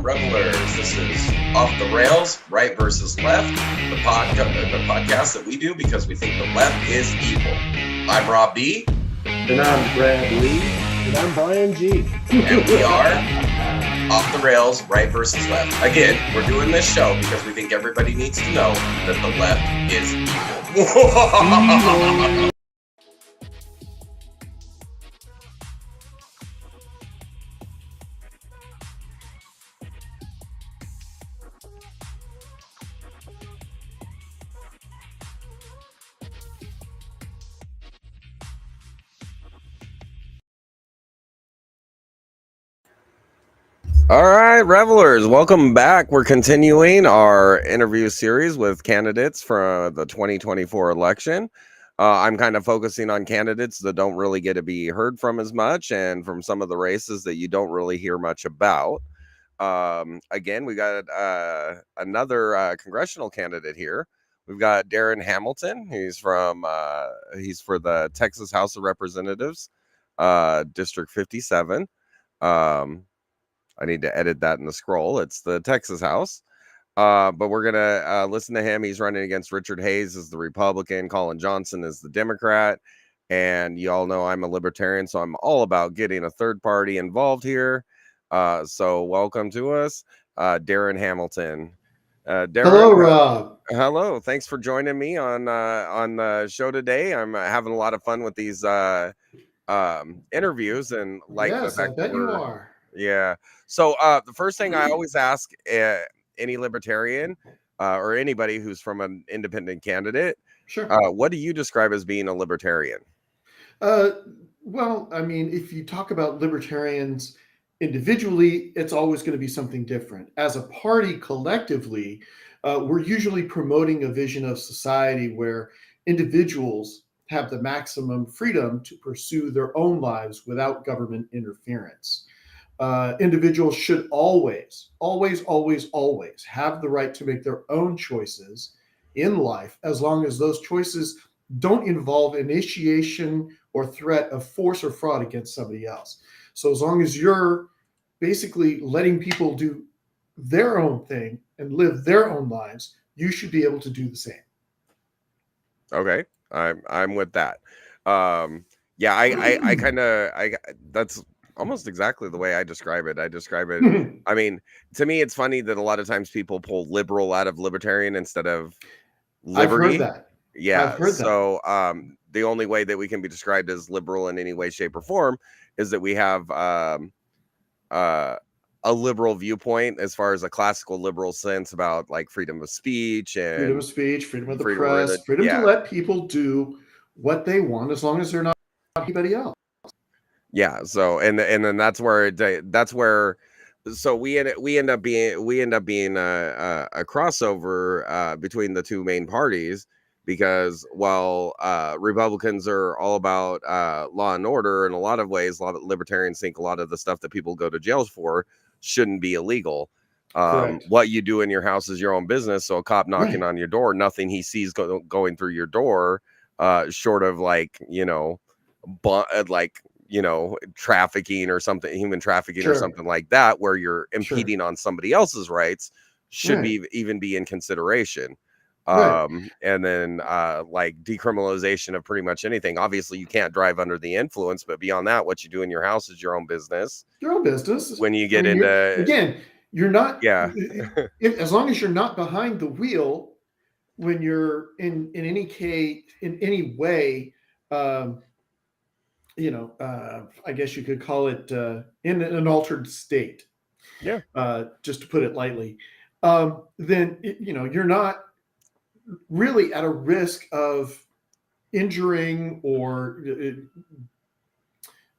Revelers, this is Off the Rails, Right versus Left, the podcast that we do because we think the left is evil. I'm Rob B. And I'm Brad Lee. And I'm Brian G. And we are Off the Rails, Right versus Left. Again, we're doing this show because we think everybody needs to know that the left is evil. All right, Revelers, welcome back. We're continuing our interview series with candidates for the 2024 election. I'm kind of focusing on candidates that don't really get to be heard from as much and from some of the races that you don't really hear much about. Again, we got another congressional candidate here. We've got Darren Hamilton. He's for the Texas House of Representatives, District 57. I need to edit that in the scroll. It's the Texas House. But we're going to listen to him. He's running against Richard Hayes as the Republican. Colin Johnson is the Democrat. And you all know I'm a libertarian, so I'm all about getting a third party involved here. So welcome to us, Darren Hamilton. Darren, hello, Rob. Hello. Thanks for joining me on the show today. I'm having a lot of fun with these interviews. And yes, I bet you are. Yeah. So the first thing I always ask any libertarian or anybody who's from an independent candidate, sure. What do you describe as being a libertarian? Well, I mean, if you talk about libertarians individually, it's always going to be something different. As a party collectively, we're usually promoting a vision of society where individuals have the maximum freedom to pursue their own lives without government interference. Individuals should always have the right to make their own choices in life, as long as those choices don't involve initiation or threat of force or fraud against somebody else. So as long as you're basically letting people do their own thing and live their own lives, you should be able to do the same. Okay, I'm with that. Yeah, I that's almost exactly the way I describe it. I mean, to me, it's funny that a lot of times people pull liberal out of libertarian instead of liberty. I've heard that. Yeah. I've heard so the only way that we can be described as liberal in any way, shape, or form is that we have a liberal viewpoint as far as a classical liberal sense about like freedom of speech and freedom of speech, freedom of the press, freedom to let people do what they want as long as they're not anybody else. Yeah. So and then that's where so we end up being a crossover between the two main parties, because while Republicans are all about law and order in a lot of ways, a lot of libertarians think a lot of the stuff that people go to jails for shouldn't be illegal. What you do in your house is your own business. So a cop knocking on your door, nothing he sees going through your door, short of trafficking or something, human trafficking or something like that, where you're impeding on somebody else's rights, should even be in consideration. And then like decriminalization of pretty much anything. Obviously you can't drive under the influence, but beyond that, what you do in your house is your own business. When you get you're not, as long as you're not behind the wheel, when you're in any case, in any way, I guess you could call it in an altered state. Yeah. Just to put it lightly, then you're not really at a risk of injuring or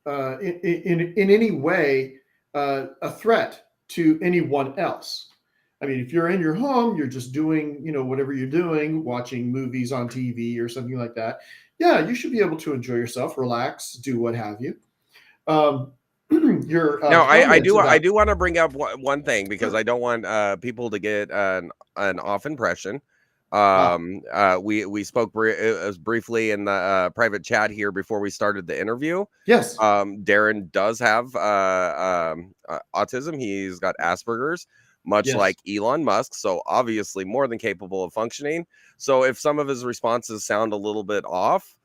in any way a threat to anyone else. I mean, if you're in your home, you're just doing, whatever you're doing, watching movies on TV or something like that. Yeah, you should be able to enjoy yourself, relax, do what have you. Your No, I comments do about want to bring up one thing because I don't want people to get an off impression. We spoke briefly in the private chat here before we started the interview. yes, Darren does have autism. He's got Asperger's, much yes. like Elon Musk, so obviously more than capable of functioning. So if some of his responses sound a little bit off,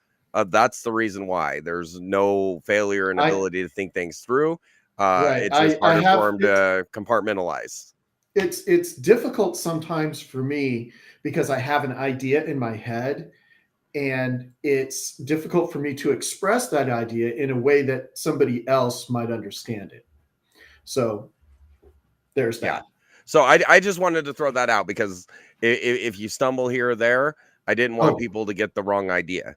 that's the reason why. There's no failure in I ability to think things through. right. It's just I harder for have him to compartmentalize. it's difficult sometimes for me because I have an idea in my head, and it's difficult for me to express that idea in a way that somebody else might understand it. So there's Yeah. that. So I just wanted to throw that out because if you stumble here or there, I didn't want Oh, people to get the wrong idea.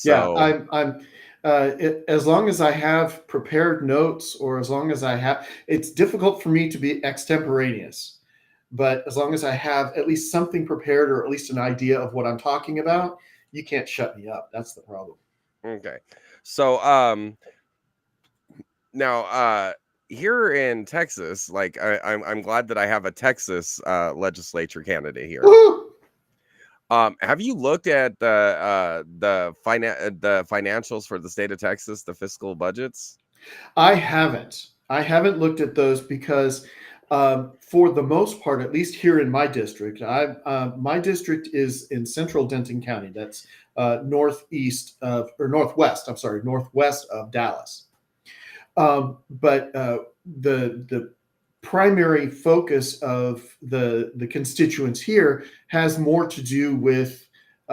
yeah. So As long as I have prepared notes, or as long as I have, it's difficult for me to be extemporaneous. But as long as I have at least something prepared, or at least an idea of what I'm talking about, you can't shut me up. That's the problem. okay. So now here in Texas, like I'm glad that I have a Texas legislature candidate here. Woo! Have you looked at the financials for the state of Texas, the fiscal budgets? I haven't. I haven't looked at those because, for the most part, at least here in my district, my district is in central Denton County. That's northeast of, or northwest. I'm sorry, northwest of Dallas. But the primary focus of the constituents here has more to do with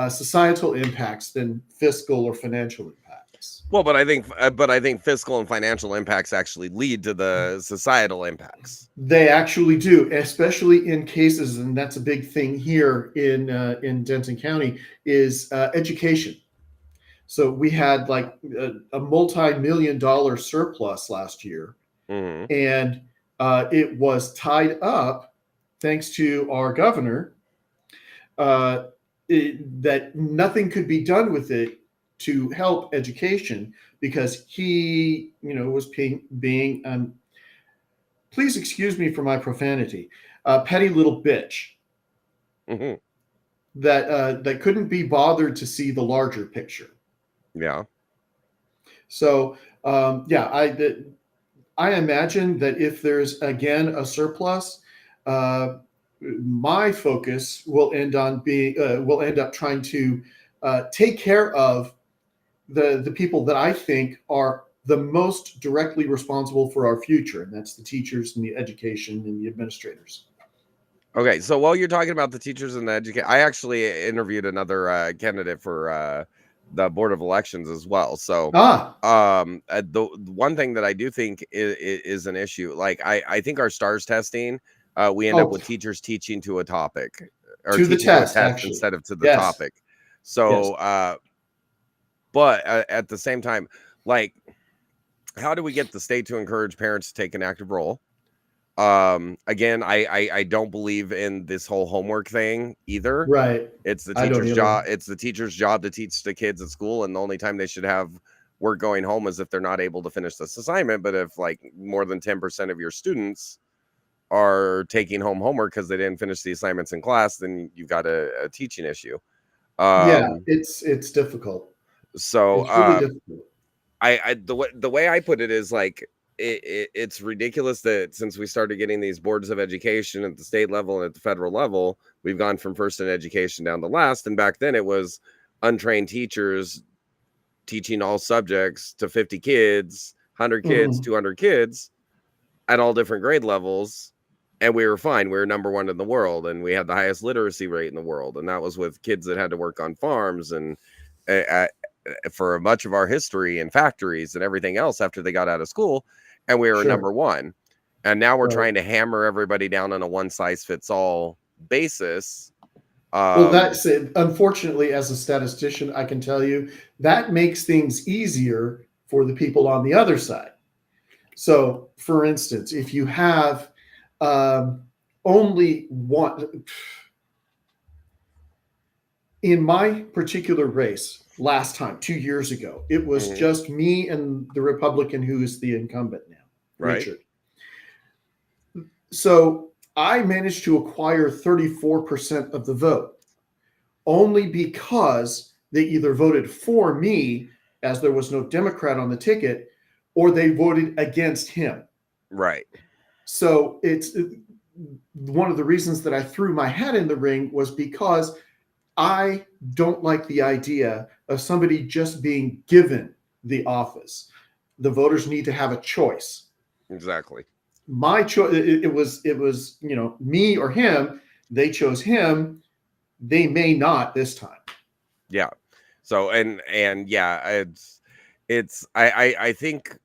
societal impacts than fiscal or financial impacts. Well, but I think fiscal and financial impacts actually lead to the societal impacts. They actually do, especially in cases, and that's a big thing here in Denton County, is education. So we had like a multi-million-dollar surplus last year, Mm-hmm. and it was tied up thanks to our governor, that nothing could be done with it to help education, because he, was being please excuse me for my profanity, petty little bitch Mm-hmm. that couldn't be bothered to see the larger picture. Yeah. So yeah, I imagine that if there's again a surplus, my focus will end up trying to take care of the people that I think are the most directly responsible for our future, and that's the teachers and the education and the administrators. Okay, so while you're talking about the teachers and the education, I actually interviewed another candidate for the Board of Elections as well. So, Ah, the one thing that I do think is an issue, like I think our STARS testing, we end up oh, with teachers teaching to a topic or to the teaching to a test, test actually. instead of to the Yes, topic. yes. So, but at the same time, like, how do we get the state to encourage parents to take an active role? Again, I don't believe in this whole homework thing either. Right. It's the I don't teacher's either. job. It's the teacher's job to teach the kids at school, and the only time they should have work going home is if they're not able to finish this assignment. But if like more than 10% of your students are taking home homework because they didn't finish the assignments in class, then you've got a teaching issue. Yeah, Um, it's difficult. so It's really difficult. the way I put it is like it's ridiculous that since we started getting these boards of education at the state level and at the federal level, we've gone from first in education down to last. And back then it was untrained teachers teaching all subjects to 50 kids, 100 kids, Mhm. 200 kids at all different grade levels. And we were fine. We were number one in the world, and we had the highest literacy rate in the world. And that was with kids that had to work on farms and for much of our history and factories and everything else after they got out of school. And we were Sure. number one. And now we're Right. trying to hammer everybody down on a one size fits all basis. Well, that's it. Unfortunately, as a statistician, I can tell you that makes things easier for the people on the other side. So, for instance, if you have only one, in my particular race last time, 2 years ago, it was just me and the Republican who is the incumbent now, Right. Richard. So I managed to acquire 34% of the vote only because they either voted for me, as there was no Democrat on the ticket, or they voted against him. Right. So it's one of the reasons that I threw my hat in the ring was because I don't like the idea of somebody just being given the office. The voters need to have a choice. Exactly. My choice, it was, me or him. They chose him. They may not this time. Yeah. So, and yeah, I think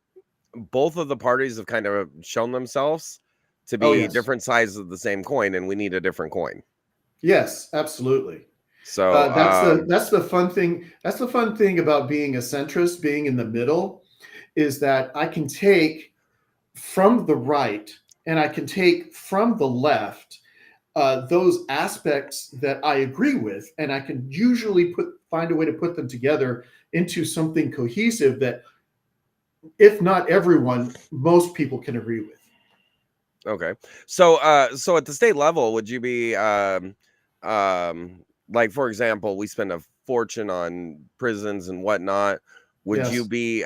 both of the parties have kind of shown themselves to be different sides of the same coin, and we need a different coin. Yes, absolutely. So that's the fun thing. That's the fun thing about being a centrist, being in the middle, is that I can take from the right and I can take from the left those aspects that I agree with, and I can usually find a way to put them together into something cohesive that, if not everyone, most people can agree with. Okay. So so at the state level, would you be like, for example, we spend a fortune on prisons and whatnot. Would you Yes. be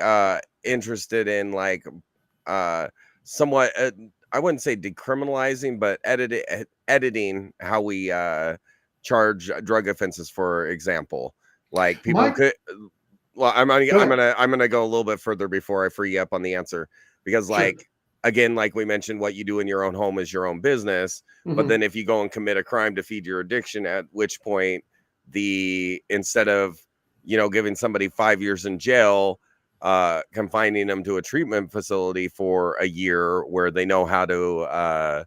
interested in like somewhat I wouldn't say decriminalizing, but editing how we charge drug offenses, for example? Like people could well, I'm gonna go a little bit further before I free you up on the answer, because like again, like we mentioned, what you do in your own home is your own business. But then if you go and commit a crime to feed your addiction, at which point instead of giving somebody 5 years in jail, confining them to a treatment facility for a year where they know how to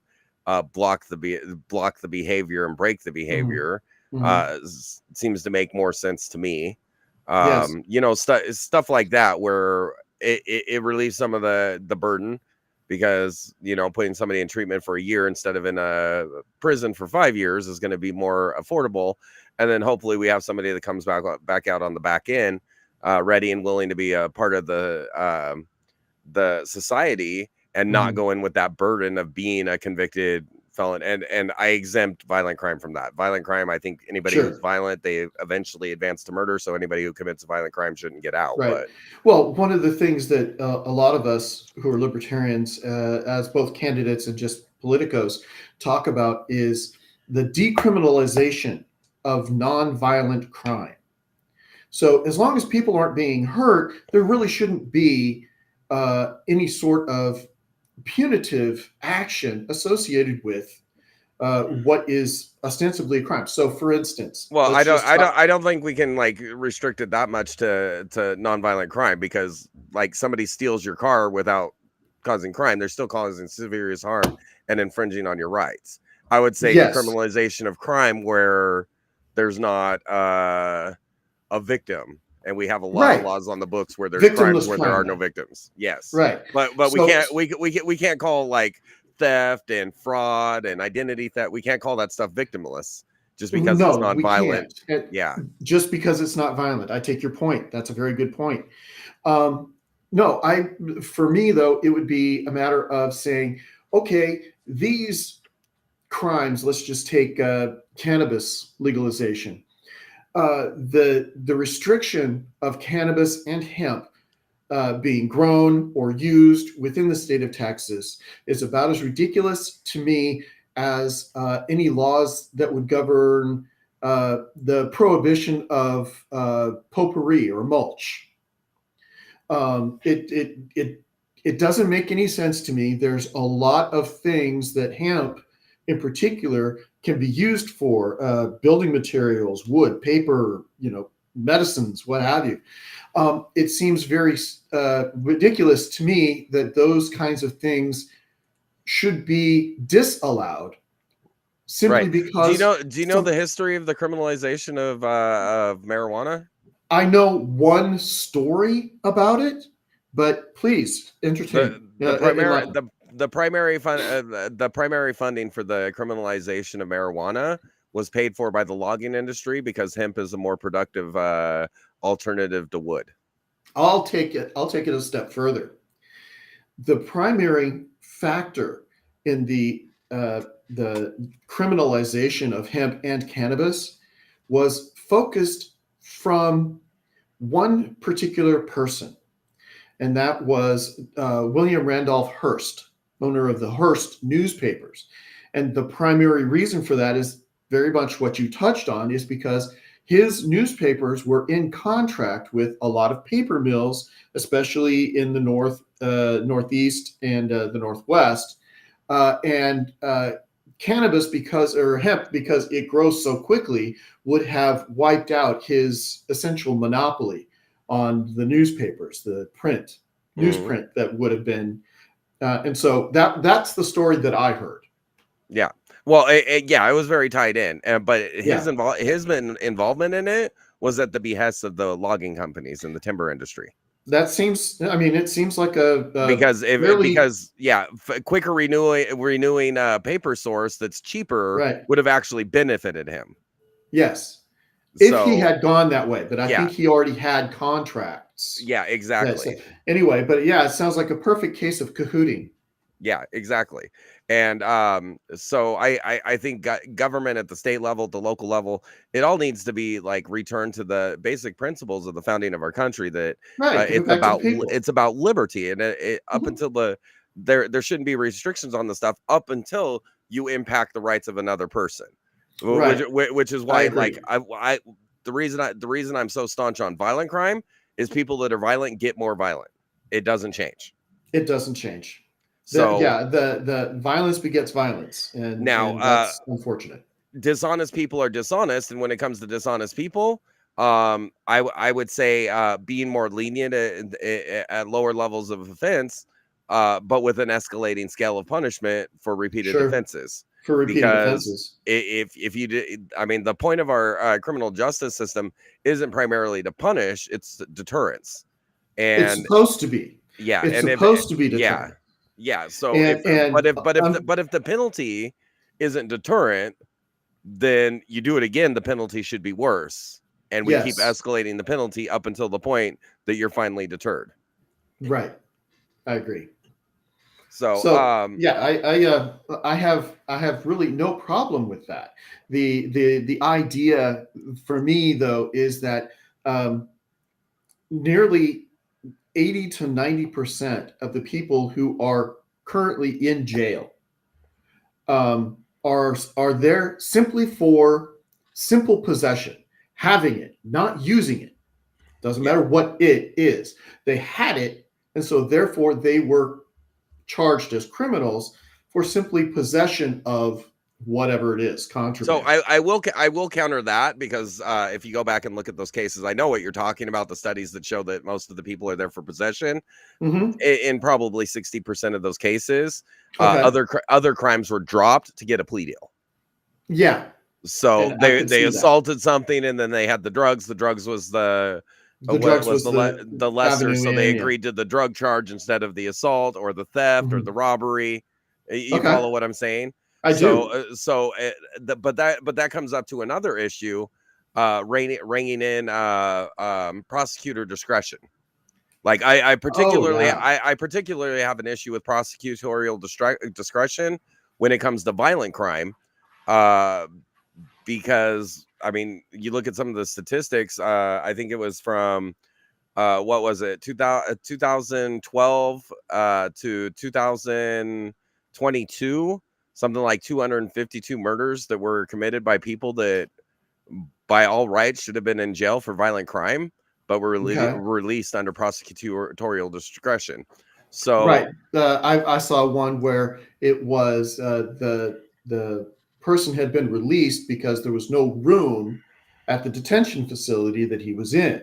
block the behavior and break the behavior, seems to make more sense to me. Yes. Stuff like that, where it relieves some of the burden, because putting somebody in treatment for a year instead of in a prison for 5 years is going to be more affordable. And then hopefully we have somebody that comes back out on the back end, ready and willing to be a part of the society, and not go in with that burden of being a convicted felon. And I exempt violent crime from that. Violent crime, I think anybody who's violent, they eventually advance to murder. So anybody who commits a violent crime shouldn't get out. Right. But Well, one of the things that a lot of us who are libertarians, as both candidates and just politicos, talk about is the decriminalization of nonviolent crime. So as long as people aren't being hurt, there really shouldn't be any sort of punitive action associated with what is ostensibly a crime. So, for instance, well, I don't think we can like restrict it that much to nonviolent crime, because like somebody steals your car without causing crime, they're still causing serious harm and infringing on your rights. I would say decriminalization of crime where there's not a victim, and we have a lot of laws on the books where there's crimes where there are no victims. Yes, right. But we can't call like theft and fraud and identity theft. We can't call that stuff victimless just because it's non-violent. Yeah, just because it's not violent. I take your point. That's a very good point. For me though, it would be a matter of saying, okay, these crimes. Let's just take cannabis legalization. The restriction of cannabis and hemp being grown or used within the state of Texas is about as ridiculous to me as any laws that would govern the prohibition of potpourri or mulch. It doesn't make any sense to me. There's a lot of things that hemp in particular can be used for, building materials, wood, paper, medicines, what have you. It seems very ridiculous to me that those kinds of things should be disallowed simply because. Do you know the history of the criminalization of marijuana? I know one story about it, But please entertain. The primary Enlighten. the primary funding for the criminalization of marijuana was paid for by the logging industry because hemp is a more productive alternative to wood. I'll take it. I'll take it a step further. The primary factor in the criminalization of hemp and cannabis was focused from one particular person, and that was William Randolph Hearst, owner of the Hearst newspapers. And the primary reason for that is very much what you touched on, is because his newspapers were in contract with a lot of paper mills, especially in the northeast and the northwest. And cannabis, or hemp, because it grows so quickly, would have wiped out his essential monopoly on the newspapers, the newsprint that would have been. And so that's the story that I heard. Yeah. Well, it was very tied in, but his Yeah. involvement in it was at the behest of the logging companies and the timber industry. That seems. I mean, it seems like a Because fairly quicker renewing paper source that's cheaper right. would have actually benefited him. Yes, if he So had gone that way, but I yeah, think he already had contracts. yeah, exactly. Anyway, but yeah, it sounds like a perfect case of cahooting. Yeah, exactly. And so I think government at the state level, at the local level, it all needs to be like returned to the basic principles of the founding of our country. That Right, give it back to the people. it's about liberty, and up Mhm. until there shouldn't be restrictions on the stuff up until you impact the rights of another person. Right. Which is I why, agree. like, the reason I'm so staunch on violent crime is people that are violent get more violent. It doesn't change. It doesn't change. So The violence begets violence, and now, that's unfortunate. dishonest people are dishonest, and when it comes to dishonest people, I would say being more lenient at lower levels of offense, but with an escalating scale of punishment for repeated Sure, offenses. for repeated Because offenses. if you did, I mean, the point of our criminal justice system isn't primarily to punish; it's deterrence. It's And supposed to be. yeah, It's and if supposed to be yeah, deterrent. yeah. So if And but if the penalty isn't deterrent, then you do it again, the penalty should be worse. And we keep yes, escalating the penalty up until the point that you're finally deterred. right. I agree. So, So yeah, I have really no problem with that. The idea for me though is that nearly 80 to 90% of the people who are currently in jail are there simply for simple possession, having it, not using it. Doesn't yeah. matter what it is. They had it, and so therefore they were charged as criminals for simply possession of whatever it is, So contraband. I will counter that because if you go back and look at those cases, I know what you're talking about. The studies that show that most of the people are there for possession. Mm-hmm. In probably 60% of those cases, Okay. other crimes were dropped to get a plea deal. Yeah. So And I could they see that. assaulted something, and then they had the drugs. The drugs was the The drugs was the lesser, avenue so they in, yeah. agreed to the drug charge instead of the assault or the theft or Mhm. the robbery. You Okay. follow what I'm saying? I So do. but that comes up to another issue, ringing in prosecutor discretion. Like Oh, yeah. I particularly have an issue with prosecutorial discretion when it comes to violent crime, because I mean, you look at some of the statistics. I think it was from what was it, 2012 to 2022, something like 252 murders that were committed by people that, by all rights, should have been in jail for violent crime, but were Okay. released under prosecutorial discretion. So Right. I saw one where it was the person had been released because there was no room at the detention facility that he was in,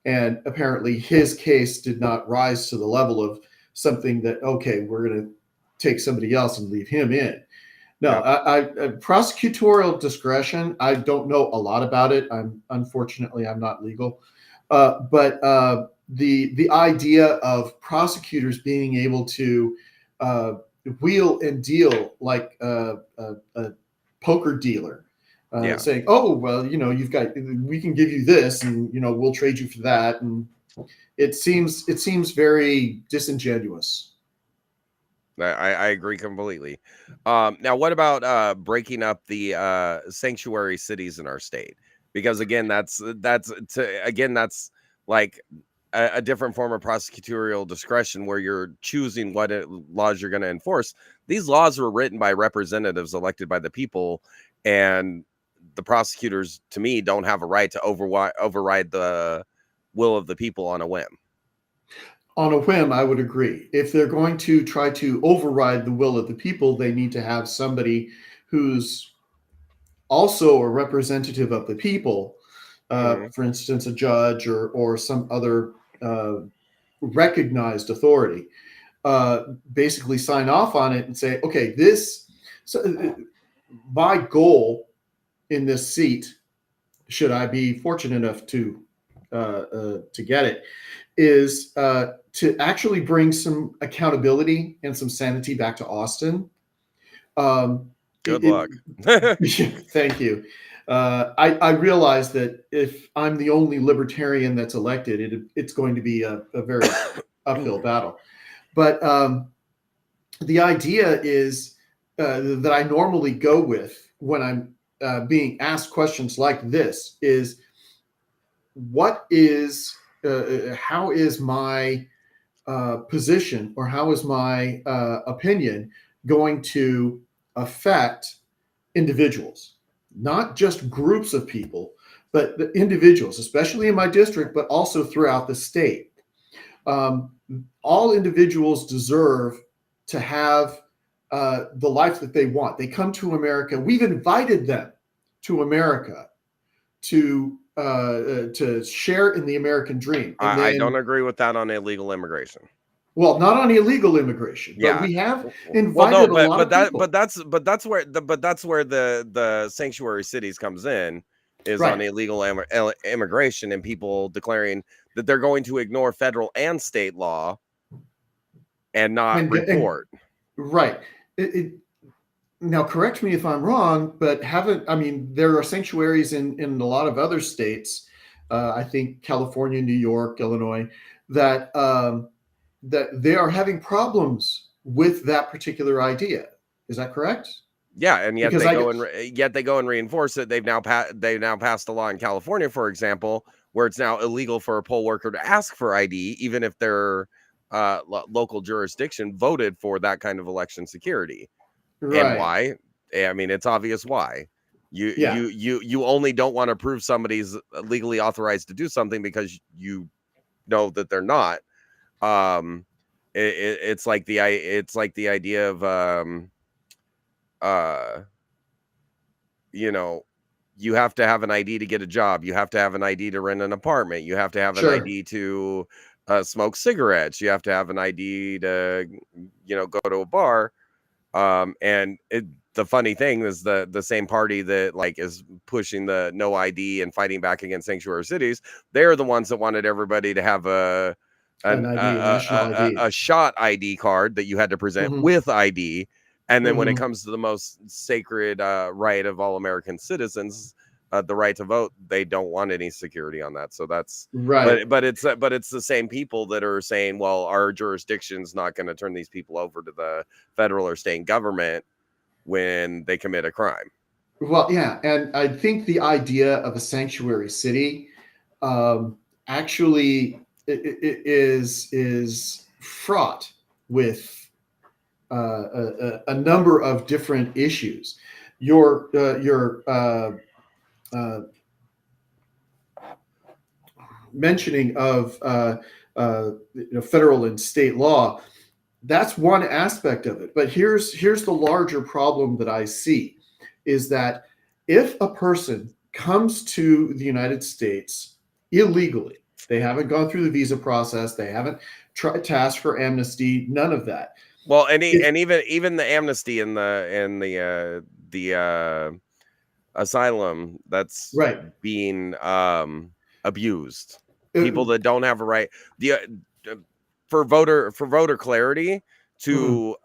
and apparently his case did not rise to the level of something that, okay, we're going to take somebody else and leave him in. No, yeah, I prosecutorial discretion. I don't know a lot about it. I'm unfortunately I'm not legal, but the idea of prosecutors being able to wheel and deal like a poker dealer, Yeah. saying, "Oh, well, you've got, we can give you this, and we'll trade you for that," and it seems very disingenuous. I agree completely. Now, what about breaking up the sanctuary cities in our state? Because again, that's like a different form of prosecutorial discretion where you're choosing what laws you're going to enforce. These laws were written by representatives elected by the people, and the prosecutors, to me, don't have a right to override the will of the people on a whim. On a whim, I would agree. If they're going to try to override the will of the people, they need to have somebody who's also a representative of the people, Mhm. for instance, a judge or some other uh, recognized authority, basically sign off on it and say, okay, this, so, my goal in this seat, should I be fortunate enough to get it, is to actually bring some accountability and some sanity back to Austin. Um, Good it, luck. Thank you. I realize that if I'm the only libertarian that's elected, it's going to be a very uphill battle. But the idea is that I normally go with when I'm being asked questions like this is, how is my position, or how is my opinion going to affect individuals, not just groups of people, but the individuals, especially in my district, but also throughout the state. Um, all individuals deserve to have the life that they want. They come to America. We've invited them to America to share in the American dream, and I don't then, agree with that on illegal immigration. well, not on illegal immigration, but Yeah. we have Well, no, invited a but lot of people. that's where the sanctuary cities comes in, is on Right. illegal immigration and people declaring that they're going to ignore federal and state law and not And report. right. Now, correct me if I'm wrong, but haven't I mean, there are sanctuaries in a lot of other states. I think California, New York, Illinois, that they are having problems with that particular idea. Is that correct? Yeah, and yet Because they I go get and reinforce it. They've now passed a law in California, for example, where it's now illegal for a poll worker to ask for ID, even if their local jurisdiction voted for that kind of election security. And right. why? I mean, it's obvious why. Yeah. You only don't want to prove somebody's legally authorized to do something because you know that they're not. Um, it's like the idea of uh you know, you have to have an ID to get a job. You have to have an ID to rent an apartment. You have to have an Sure. ID to smoke cigarettes. You have to have an ID to, go to a bar. The funny thing is the same party that like is pushing the no ID and fighting back against sanctuary cities. They're the ones that wanted everybody to have An ID, a national ID. a shot ID card that you had to present Hmm. with ID. And then when it Hmm. comes to the most sacred right of all American citizens, the right to vote, they don't want any security on that. So that's Right. but it's the same people that are saying, well, our jurisdiction's not going to turn these people over to the federal or state government when they commit a crime. Well, yeah, and I think the idea of a sanctuary city um, actually is fraught with a number of different issues. Your mentioning of federal and state law, that's one aspect of it. But here's the larger problem that I see is that if a person comes to the United States illegally, they haven't gone through the visa process, they haven't tried to ask for amnesty, none of that. Well, If and even the amnesty and the asylum that's right, being abused. people that don't have a right. The for voter clarity to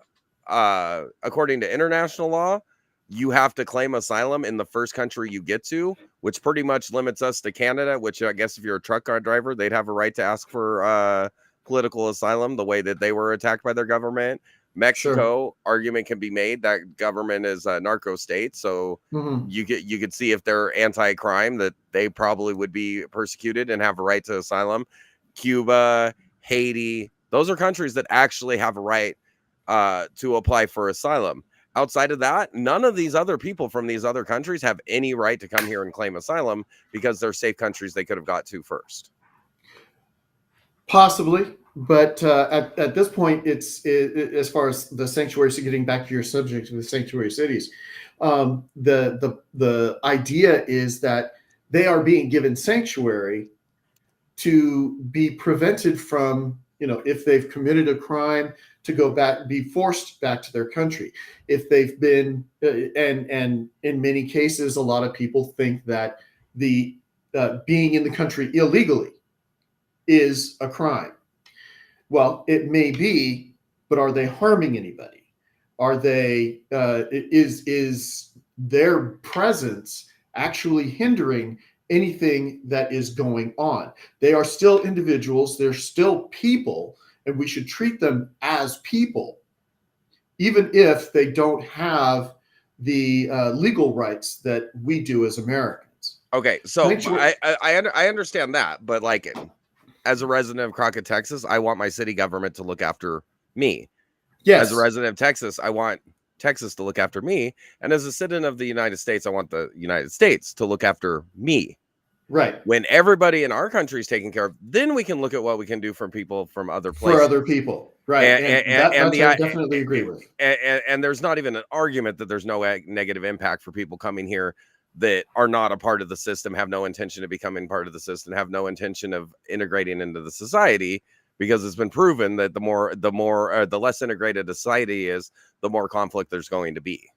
according to international law, you have to claim asylum in the first country you get to, which pretty much limits us to Canada, which I guess if you're a truck car driver, they'd have a right to ask for political asylum the way that they were attacked by their government. Mexico, argument can be made that government is a narco state, so you could see if they're anti-crime that they probably would be persecuted and have a right to asylum. Cuba, Haiti, those are countries that actually have a right to apply for asylum. Outside of that, none of these other people from these other countries have any right to come here and claim asylum because they're safe countries they could have got to first. Possibly, but at this point, as far as the sanctuary. So, getting back to your subject of the sanctuary cities, the idea is that they are being given sanctuary to be prevented from, if they've committed a crime, to go back, be forced back to their country. If they've been, and in many cases, a lot of people think that the being in the country illegally is a crime. Well, it may be, but are they harming anybody? Are they, is their presence actually hindering anything that is going on? They are still individuals, they're still people, and we should treat them as people, even if they don't have the legal rights that we do as Americans. Okay, so I understand that, but like, as a resident of Crockett, Texas, I want my city government to look after me. Yes. As a resident of Texas, I want Texas to look after me. And as a citizen of the United States, I want the United States to look after me. Right. When everybody in our country is taken care of, then we can look at what we can do for people from other places. For other people. Right. And I definitely agree with. And there's not even an argument that there's no negative impact for people coming here that are not a part of the system, have no intention of becoming part of the system, have no intention of integrating into the society, because it's been proven that the less integrated a society is, the more conflict there's going to be.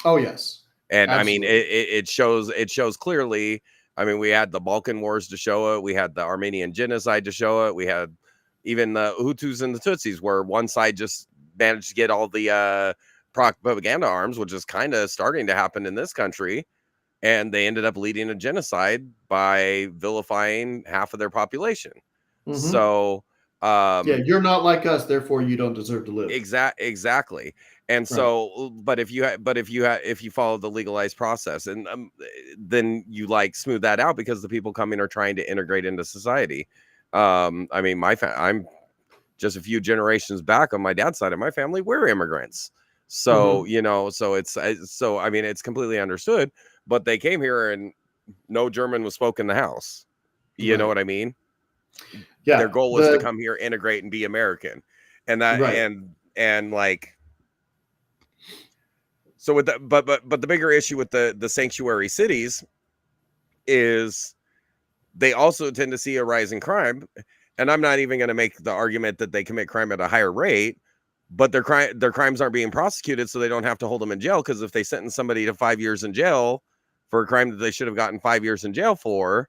Oh, yes. And absolutely. I mean, it shows clearly. I mean, we had the Balkan Wars to show it. We had the Armenian genocide to show it. We had even the Hutus and the Tutsis, where one side just managed to get all the propaganda arms, which is kind of starting to happen in this country. And they ended up leading a genocide by vilifying half of their population. So, you're not like us, therefore you don't deserve to live. Exactly. And so, but if you follow the legalized process, and then you like smooth that out, because the people coming are trying to integrate into society. I mean, I'm just a few generations back on my dad's side of my family, we're immigrants. So, so I mean, it's completely understood. But they came here and no German was spoken in the house. You know what I mean? Yeah. Their goal was to come here, integrate, and be American. And that, and like, so with the, but the bigger issue with the sanctuary cities is they also tend to see a rise in crime. And I'm not even going to make the argument that they commit crime at a higher rate, but their crimes aren't being prosecuted, so they don't have to hold them in jail. Because if they sentence somebody to 5 years in jail for a crime that they should have gotten 5 years in jail for,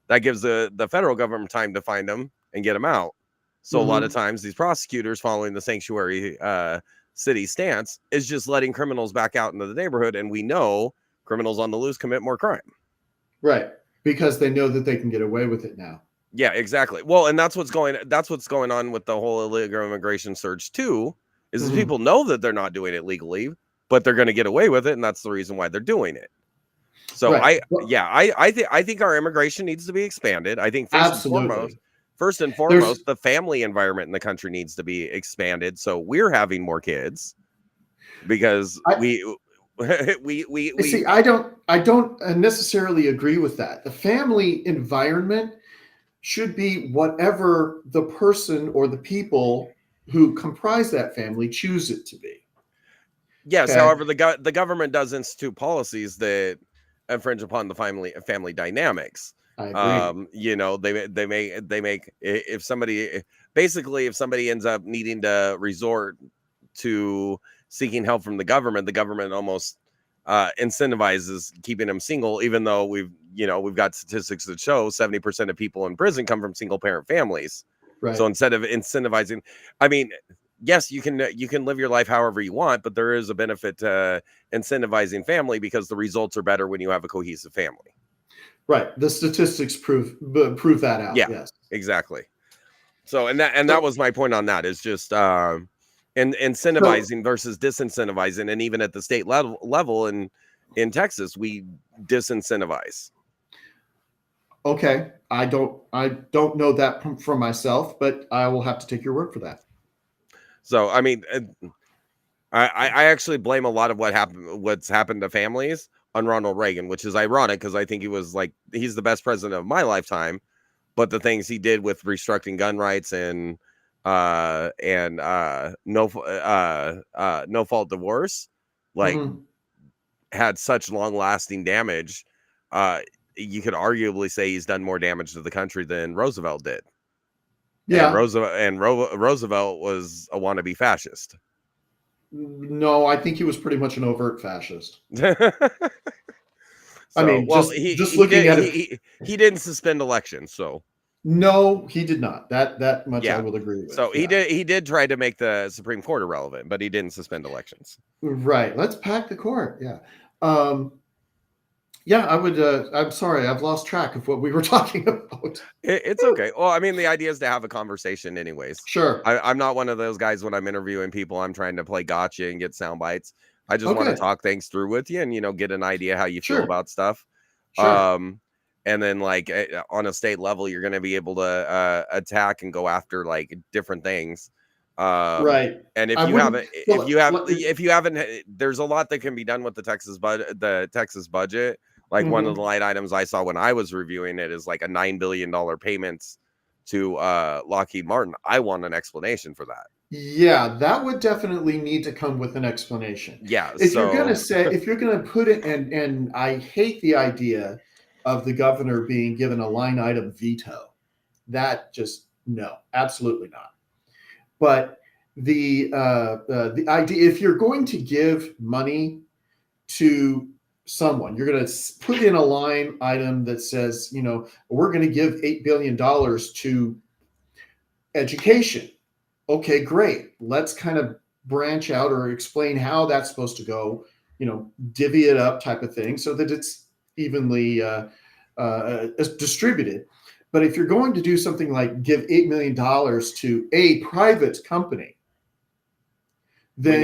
that gives the federal government time to find them and get them out. So a lot of times these prosecutors, following the sanctuary city stance, is just letting criminals back out into the neighborhood. And we know criminals on the loose commit more crime. Right. Because they know that they can get away with it now. Yeah, exactly. Well, and that's what's going on with the whole illegal immigration surge too, is people know that they're not doing it legally, but they're going to get away with it. And that's the reason why they're doing it. So I think our immigration needs to be expanded. I think first and foremost, the family environment in the country needs to be expanded. So we're having more kids because we see. I don't necessarily agree with that. The family environment should be whatever the person or the people who comprise that family choose it to be. Yes. Okay. However, the government does institute policies that infringe upon the family dynamics. I agree. They make if somebody ends up needing to resort to seeking help from the government almost incentivizes keeping them single, even though we've got statistics that show 70% of people in prison come from single parent families. Right. So instead of incentivizing, I mean, yes, you can live your life however you want, but there is a benefit to incentivizing family because the results are better when you have a cohesive family. Right. The statistics prove that out. Yeah, Yes, exactly. So that was my point on that, is just incentivizing versus disincentivizing. And even at the state level in Texas, we disincentivize. Okay, I don't know that from myself, but I will have to take your word for that. So I mean, I actually blame a lot of what's happened to families on Ronald Reagan, which is ironic because I think he's the best president of my lifetime, but the things he did with restricting gun rights and no fault divorce, like, Mhm. had such long lasting damage. You could arguably say he's done more damage to the country than Roosevelt did. And Yeah. Roosevelt was a wannabe fascist. No, I think he was pretty much an overt fascist. I So, mean, well, just looking at it. he didn't suspend elections, so No, he did not. That much I yeah. will agree with. So Yeah. he did try to make the Supreme Court irrelevant, but he didn't suspend elections. Right. Let's pack the court. Yeah. Yeah, I would. I'm sorry, I've lost track of what we were talking about. It's okay. Well, I mean, the idea is to have a conversation anyways. Sure. I'm not one of those guys when I'm interviewing people, I'm trying to play gotcha and get sound bites. I just want to Okay. talk things through with you and, get an idea how you feel Sure. about stuff. Sure. And then, like, on a state level, you're going to be able to attack and go after like different things. Right. And I wouldn't. if you haven't, there's a lot that can be done with the Texas budget. Like, one of the line items I saw when I was reviewing it is like a $9 billion payments to Lockheed Martin. I want an explanation for that. Yeah, that would definitely need to come with an explanation. Yeah. If you're gonna put it, and I hate the idea of the governor being given a line item veto. That just, no, absolutely not. But the idea, if you're going to give money to someone, you're going to put in a line item that says, we're going to give $8 billion to education. Okay, great. Let's kind of branch out or explain how that's supposed to go, divvy it up type of thing so that it's evenly distributed. But if you're going to do something like give $8 million to a private company, then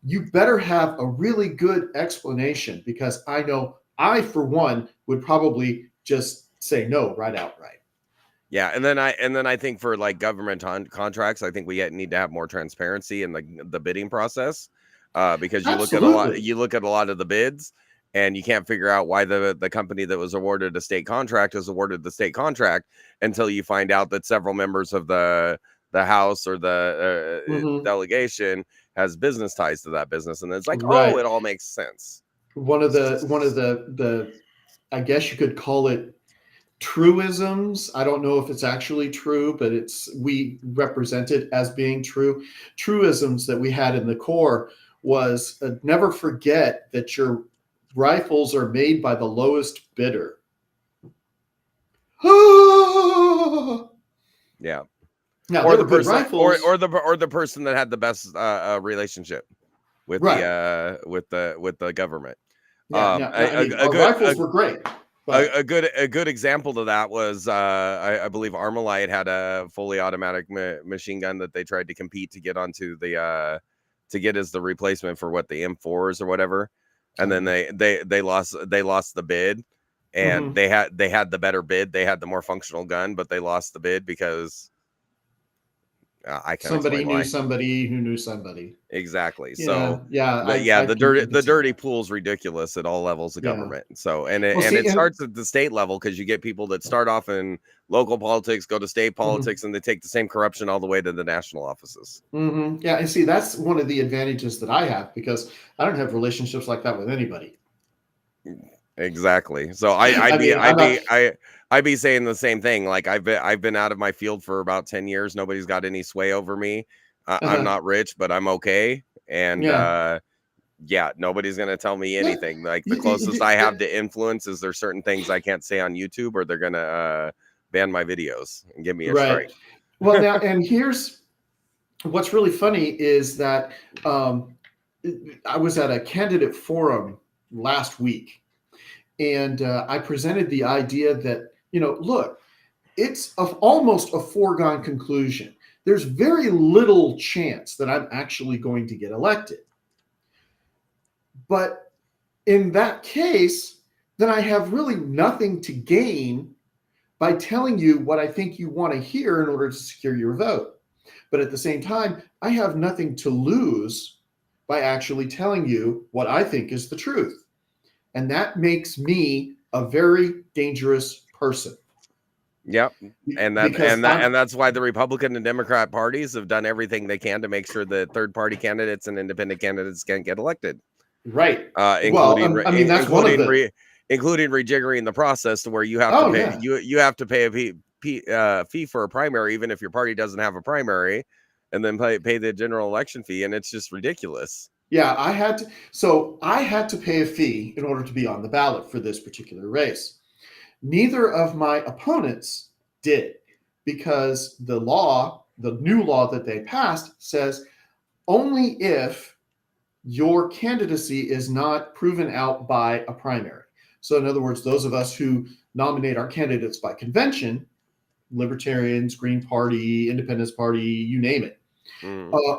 you better have a really good explanation, because I know I, for one, would probably just say no right outright. Yeah, and then I think for like government contracts, I think we need to have more transparency in the bidding process, because you look at a lot of the bids, and you can't figure out why the company that was awarded a state contract is awarded the state contract until you find out that several members of the House or the delegation has business ties to that business, and it's like, right. Oh, it all makes sense. One of the I guess you could call it truisms. I don't know if it's actually true, but we represent it as being true. Truisms that we had in the Corps was never forget that your rifles are made by the lowest bidder. Yeah. Now, or the person, or the person that had the best relationship with the government. Our rifles were great. A good example of that was I believe Armalite had a fully automatic machine gun that they tried to compete to get onto the to get as the replacement for the M4s or whatever, and then they lost the bid, and they had the better bid, they had the more functional gun, but they lost the bid because I can't somebody explain knew why. somebody who knew somebody. Exactly. Yeah, the dirty pool's ridiculous at all levels of government. So it starts at the state level, because you get people that start off in local politics, go to state politics, and they take the same corruption all the way to the national offices. Yeah, and see, that's one of the advantages that I have, because I don't have relationships like that with anybody. Exactly. So I'd be saying the same thing. Like, I've been out of my field for about 10 years. Nobody's got any sway over me. I'm not rich, but I'm okay. And Yeah, nobody's gonna tell me Yeah. anything. Like the closest I have to influence is there's certain things I can't say on YouTube, or they're gonna ban my videos and give me a Right. strike. Well, now, and here's what's really funny is that I was at a candidate forum last week, and I presented the idea that, look, it's almost a foregone conclusion. There's very little chance that I'm actually going to get elected. But in that case, then I have really nothing to gain by telling you what I think you want to hear in order to secure your vote. But at the same time, I have nothing to lose by actually telling you what I think is the truth. And that makes me a very dangerous person. Yep. And Because I'm that's why the Republican and Democrat parties have done everything they can to make sure that third party candidates and independent candidates can't get elected. right. Well, Including I mean, that's one of the. including rejiggering the process to where you have to Oh, pay yeah. you have to pay a fee for a primary even if your party doesn't have a primary, and then pay the general election fee, and it's just ridiculous. Yeah, I had to. So I had to pay a fee in order to be on the ballot for this particular race. Neither of my opponents did, because the new law that they passed, says only if your candidacy is not proven out by a primary. So, in other words, those of us who nominate our candidates by convention, Libertarians, Green Party, Independence Party, you name it,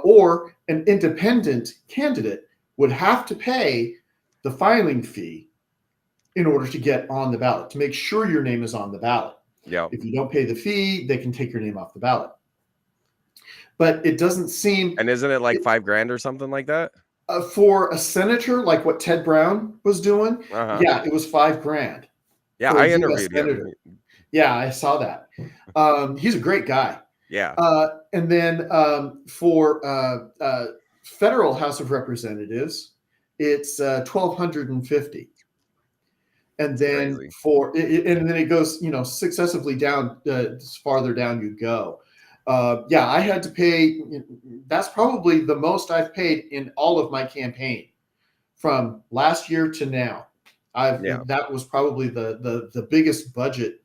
or an independent candidate would have to pay the filing fee in order to get on the ballot, to make sure your name is on the ballot. Yeah. If you don't pay the fee, they can take your name off the ballot. But it doesn't seem. And isn't it like $5,000 or something like that? For a senator, like what Ted Brown was doing, yeah, it was $5,000. Yeah, I interviewed him. Yeah, I saw that. He's a great guy. Yeah. And then for federal House of Representatives, it's $1,250. And then and then it goes, successively down, farther down you go. Yeah, I had to pay. That's probably the most I've paid in all of my campaign from last year to now. That was probably the biggest budget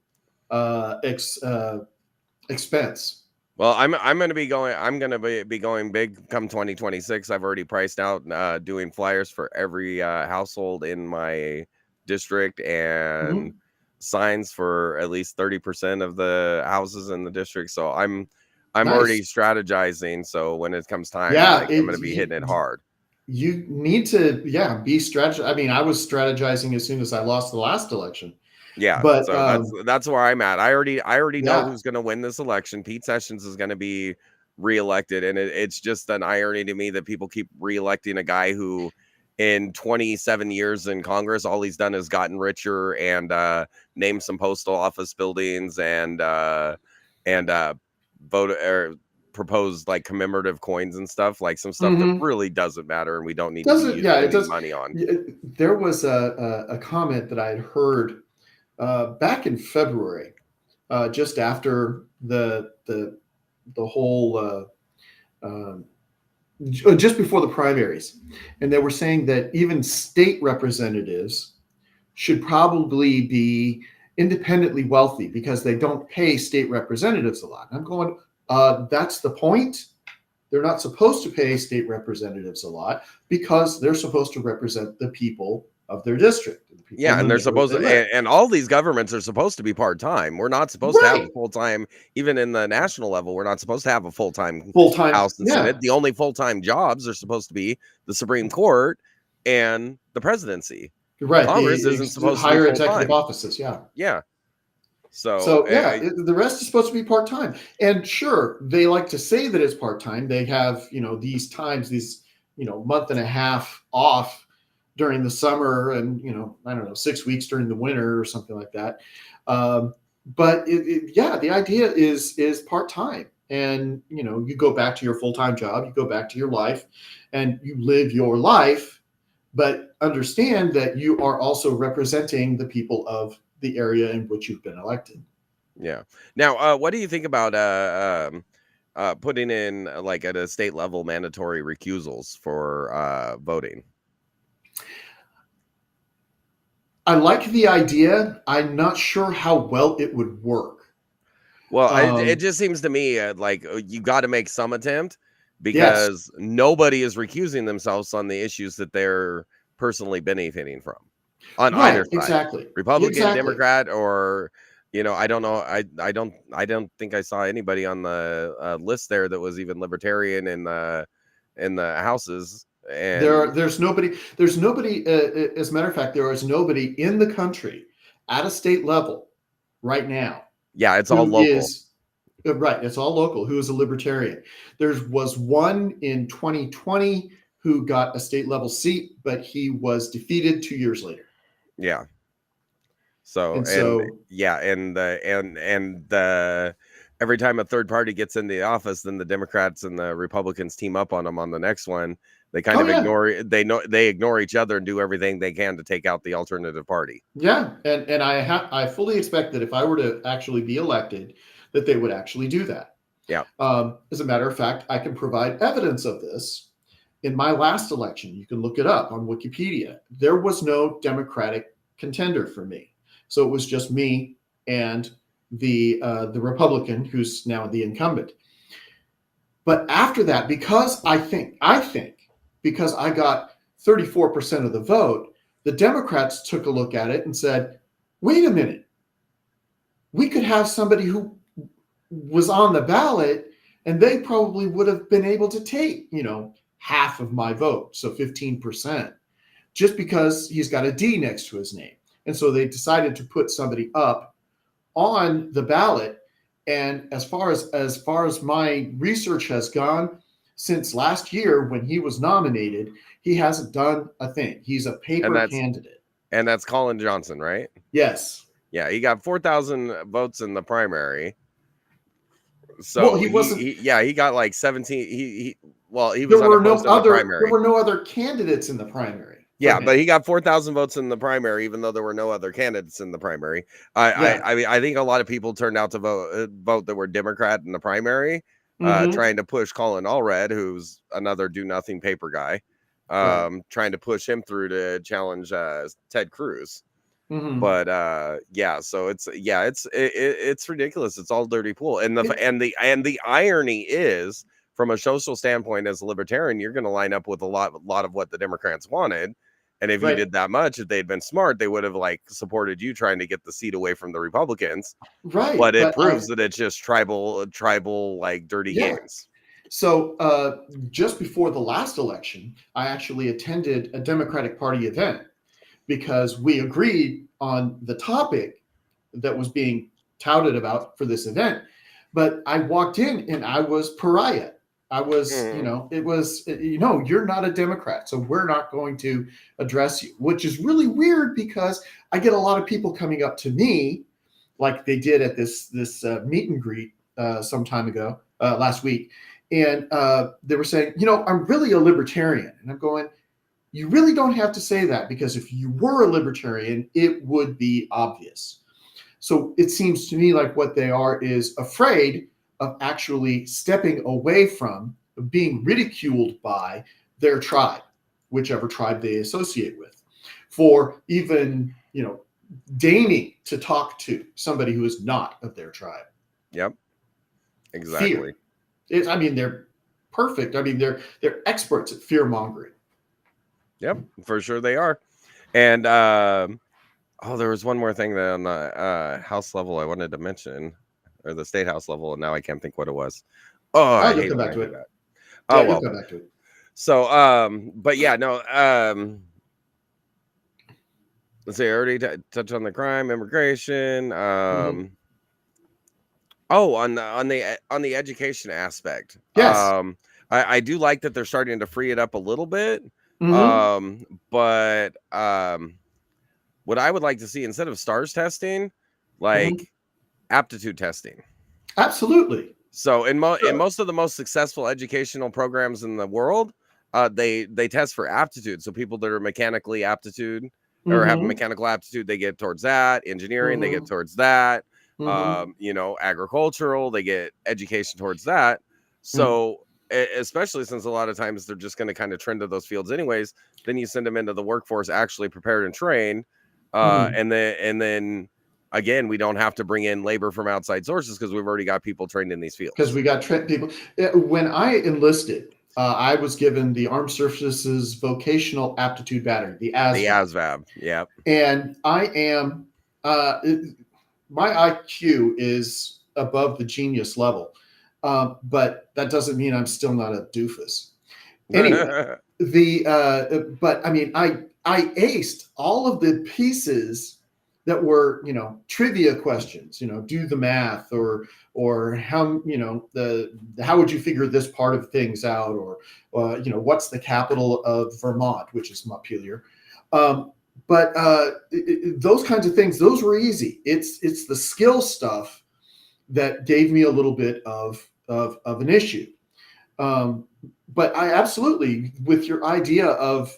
expense. Well, I'm going to be going. I'm going to be going big come 2026. I've already priced out doing flyers for every household in my district, and signs for at least 30% of the houses in the district. So I'm nice. Already strategizing. So when it comes time, I'm going to be hitting it hard. You need to, be strategic. I mean, I was strategizing as soon as I lost the last election. Yeah, but so that's where I'm at. I already know who's going to win this election. Pete Sessions is going to be reelected, and it's just an irony to me that people keep reelecting a guy who, in 27 years in Congress, all he's done is gotten richer and named some postal office buildings and voted or proposed like commemorative coins and stuff, like some stuff that really doesn't matter and we don't need to be spending money on. There was a comment that I had heard back in February, just after the whole just before the primaries, and they were saying that even state representatives should probably be independently wealthy because they don't pay state representatives a lot. And I'm going, that's the point. They're not supposed to pay state representatives a lot because they're supposed to represent the people of their district. Yeah, and they're supposed to, and all these governments are supposed to be part-time. We're not supposed to have a full-time, even in the national level, we're not supposed to have a full-time House and Senate. The only full-time jobs are supposed to be the Supreme Court and the presidency. Right. Congress isn't supposed to higher executive offices. Yeah. So the rest is supposed to be part-time. And sure, they like to say that it's part-time. They have, these times, these, month and a half off during the summer and, I don't know, 6 weeks during the winter or something like that. But the idea is part-time. And, you go back to your full-time job, you go back to your life and you live your life, but understand that you are also representing the people of the area in which you've been elected. Yeah. Now, what do you think about putting in like at a state level mandatory recusals for voting? I like the idea. I'm not sure how well it would work. Well, it just seems to me like you got to make some attempt Yes. because nobody is recusing themselves on the issues that they're personally benefiting from on either Right. side, Exactly. Republican, Exactly. Democrat, or I don't know. I don't think I saw anybody on the list there that was even libertarian in the houses. And There's nobody. There's nobody. As a matter of fact, there is nobody in the country at a state level right now yeah, it's all who local. is right. It's all local. Who is a libertarian? There was one in 2020 who got a state level seat, but he was defeated 2 years later. Yeah. So And so, yeah, and every time a third party gets in the office, then the Democrats and the Republicans team up on them on the next one. They kind oh of yeah, they ignore each other and do everything they can to take out the alternative party. yeah, and I fully expect that if I were to actually be elected, that they would actually do that. Yeah. As a matter of fact, I can provide evidence of this. In my last election, you can look it up on Wikipedia. There was no Democratic contender for me, so it was just me and the Republican who's now the incumbent. But after that, because I think because I got 34% of the vote, the Democrats took a look at it and said, "Wait a minute, we could have somebody who was on the ballot, and they probably would have been able to take, half of my vote, so 15%, just because he's got a D next to his name." And so they decided to put somebody up on the ballot. And as far as my research has gone, since last year when he was nominated, he hasn't done a thing. He's a And paper candidate. that's Colin Johnson, right? Yes. Yeah, he got 4,000 votes in the primary. So Well, he wasn't. he got like 17. He There was were no unopposed in the other. There primary. were no other candidates in the primary. Yeah, but he got 4,000 votes in the primary, even though there were no other candidates in the primary. I mean, I think a lot of people turned out to vote that were Democrat in the primary, trying to push Colin Allred, who's another do nothing paper guy, trying to push him through to challenge Ted Cruz. But so it's ridiculous. It's all dirty pool, and the irony is, from a social standpoint, as a libertarian, you're going to line up with a lot of what the Democrats wanted. And if you did that much, if they'd been smart, they would have supported you trying to get the seat away from the Republicans. Right. But it proves that it's just tribal dirty games. So just before the last election, I actually attended a Democratic Party event because we agreed on the topic that was being touted about for this event. But I walked in and I was pariah. I was, you're not a Democrat, so we're not going to address you, which is really weird because I get a lot of people coming up to me like they did at this meet and greet some time ago, last week. And they were saying, I'm really a libertarian. And I'm going, you really don't have to say that, because if you were a libertarian, it would be obvious. So it seems to me like what they are is afraid of actually stepping away from being ridiculed by their tribe, whichever tribe they associate with, for even, deigning to talk to somebody who is not of their tribe. Yep. Exactly. They're perfect. They're experts at fear mongering. Yep, for sure they are. And there was one more thing that on the House level I wanted to mention, or the state House level, and now I can't think what it was. Oh, I hate come when back I to do it. that. Oh, well, come back to it. So, but yeah, no. Let's see. I already touched on the crime, immigration. On the education aspect. Yes. I do like that they're starting to free it up a little bit. But what I would like to see, instead of STARS testing, aptitude testing. Absolutely. So in most of the most successful educational programs in the world, they test for aptitude. So people that are mechanically aptitude or have a mechanical aptitude, they get towards that. Engineering, they get towards that. Agricultural, they get education towards that. So especially since a lot of times they're just going to kind of trend to those fields anyways. Then you send them into the workforce actually prepared and trained, Mhm. and then again, we don't have to bring in labor from outside sources because we've already got people trained in these Because fields. we got people. When I enlisted, I was given the Armed Services Vocational Aptitude Battery, the The ASVAB, ASVAB, yeah. and I am my IQ is above the genius level, but that doesn't mean I'm still not a doofus. Anyway, but I mean, I aced all of the pieces that were, trivia questions, do the math, or how, how would you figure this part of things out, or what's the capital of Vermont, which is Montpelier. But those kinds of things, those were easy. It's the skill stuff that gave me a little bit of an issue. Um, but I absolutely, with your idea of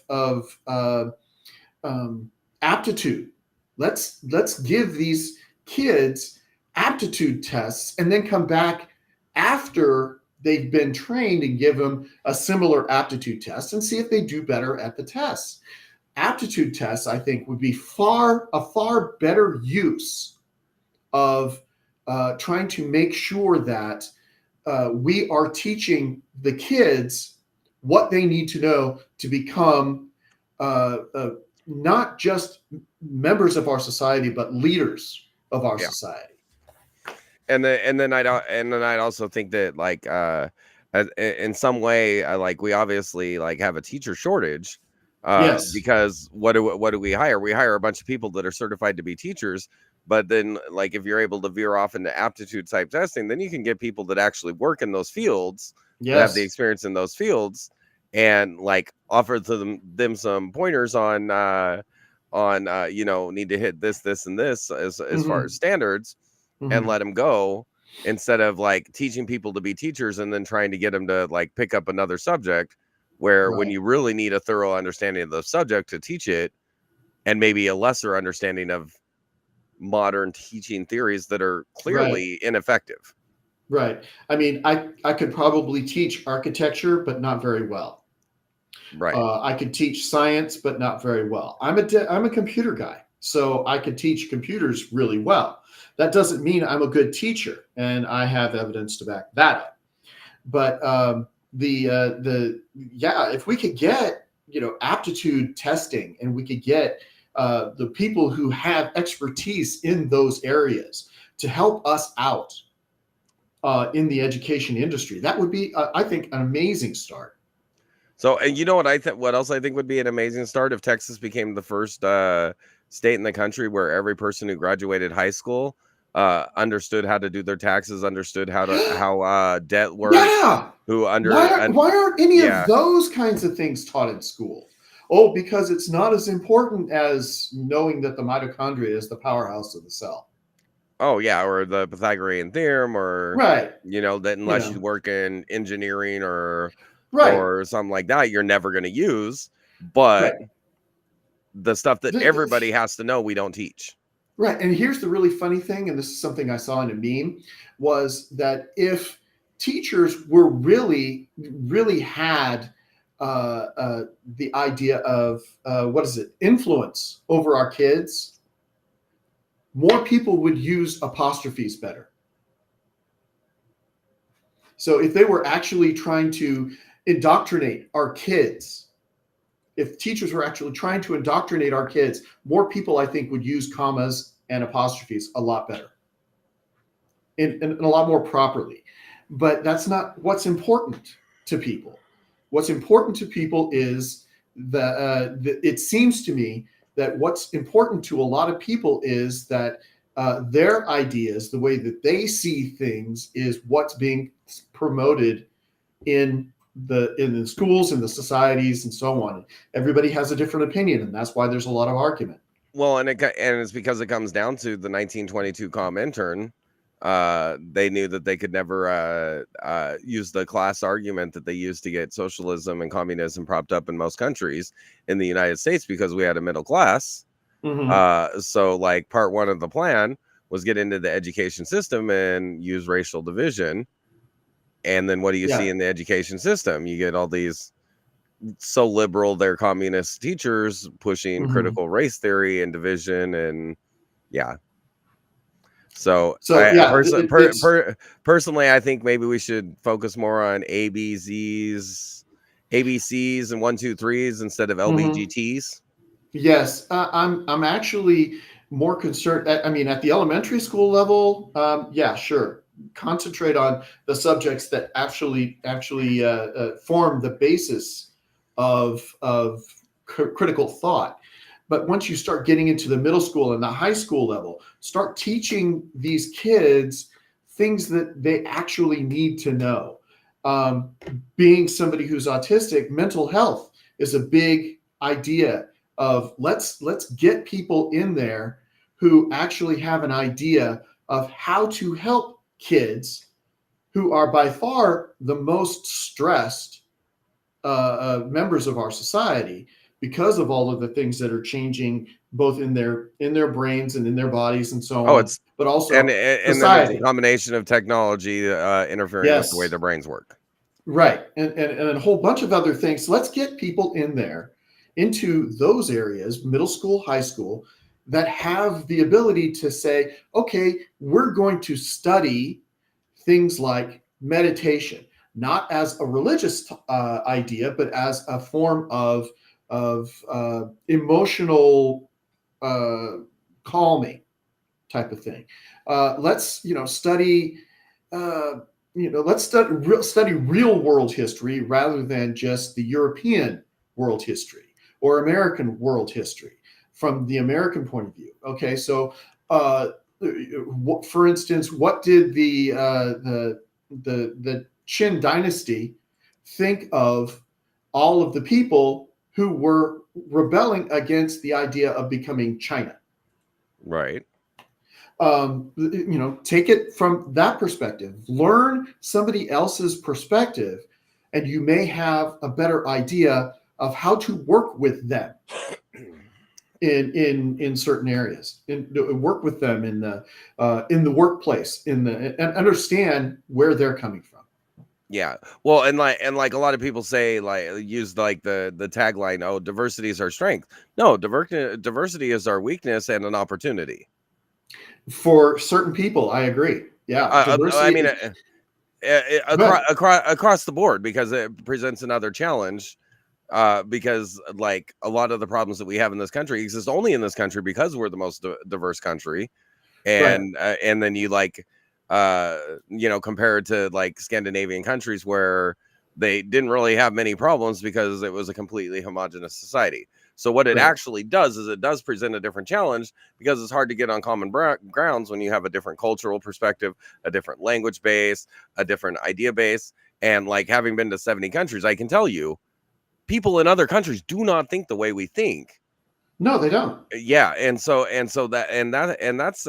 aptitude, let's give these kids aptitude tests and then come back after they've been trained and give them a similar aptitude test and see if they do better at the tests. Aptitude tests, I think, would be a far better use of trying to make sure that we are teaching the kids what they need to know to become not just members of our society, but leaders of our Yeah. society. And then I'd also think that like in some way like we obviously like have a teacher shortage Yes. because what do we hire? We hire a bunch of people that are certified to be teachers, but then like if you're able to veer off into aptitude type testing, then you can get people that actually work in those fields, that have the Yes. experience in those fields, and like offer to them some pointers on need to hit this and this as far as Mm-hmm. standards, and Mm-hmm. let them go, instead of like teaching people to be teachers and then trying to get them to like pick up another subject, where when Right. you really need a thorough understanding of the subject to teach it, and maybe a lesser understanding of modern teaching theories that are Right. clearly ineffective. Right. I mean, I could probably teach architecture, but not very well. Right. I could teach science, but not very well. I'm a computer guy, so I could teach computers really well. That doesn't mean I'm a good teacher, and I have evidence to back that up. But the yeah, if we could get aptitude testing, and we could get the people who have expertise in those areas to help us out in the education industry, that would be, I think, an amazing start. So, and you know what what else I think would be an amazing start, if Texas became the first state in the country where every person who graduated high school understood how to do their taxes, understood how debt works, Yeah. who Why under aren't and why aren't any of yeah. those kinds of things taught in school? Oh, because it's not as important as knowing that the mitochondria is the powerhouse of the cell. Oh yeah, or the Pythagorean theorem, or Right. that You unless you know. work in engineering Right. or something like that, you're never going to use. But Right. the stuff that The- everybody has to know, we don't teach. right. And here's the really funny thing, and this is something I saw in a meme, was that if teachers were really had the idea of what is it, influence over our kids, more people would use apostrophes better. So if they were actually trying to indoctrinate our kids, if teachers were actually trying to indoctrinate our kids, more people, I think, would use commas and apostrophes a lot better and a lot more properly. But that's not what's important to people. What's important to people is it seems to me that what's important to a lot of people is that their ideas, the way that they see things, is what's being promoted in the schools and the societies and so on. Everybody has a different opinion, and that's why there's a lot of argument. Well, and it's because it comes down to the 1922 Comintern. They knew that they could never use the class argument that they used to get socialism and communism propped up in most countries in the United States, because we had a middle class. So like part one of the plan was get into the education system and use racial division And then what do you see Yeah. in the education system? You get all these so liberal, they're communist teachers pushing Mhm. critical race theory and division, and yeah. So So yeah, it's personally, I think maybe we should focus more on ABCs and 1, 2, 3s instead of mhm. LBGTs. Yes, I'm actually more concerned. I mean, at the elementary school level, yeah, sure. Concentrate on the subjects that actually form the basis of critical thought. But once you start getting into the middle school and the high school level, start teaching these kids things that they actually need to know. Um, Being somebody who's autistic, mental health is a big idea of let's get people in there who actually have an idea of how to help kids who are by far the most stressed members of our society because of all of the things that are changing both in their brains and in their bodies and so Oh, on, it's but also and then there's a society. combination of technology interfering with the way Yes, their brains work. right, and a whole bunch of other things. So let's get people in there into those areas, middle school, high school, that have the ability to say, okay, we're going to study things like meditation, not as a religious idea, but as a form of emotional uh, calming type of thing. Let's study. Uh, let's study real world history rather than just the European world history or American world history from the American point of view. Okay, so for instance, what did the Qin dynasty think of all of the people who were rebelling against the idea of becoming China? Right. Take it from that perspective, learn somebody else's perspective, and you may have a better idea of how to work with them in certain areas, work with them in the workplace, and understand where they're coming from. Yeah. Well, and like a lot of people say, like use like the tagline, "Oh, diversity is our strength." No, diversity is our weakness and an opportunity. For certain people, I agree. Yeah, I mean, diversity. across, Good. across the board, because it presents another challenge. Because like a lot of the problems that we have in this country exist only in this country because we're the most diverse country, Right. and then you like compare it to like Scandinavian countries where they didn't really have many problems because it was a completely homogenous society. So what it Right. actually does is it does present a different challenge because it's hard to get on common grounds when you have a different cultural perspective, a different language base, a different idea base. And like having been to 70 countries, I can tell you people in other countries do not think the way we think. No, they don't. Yeah, and that's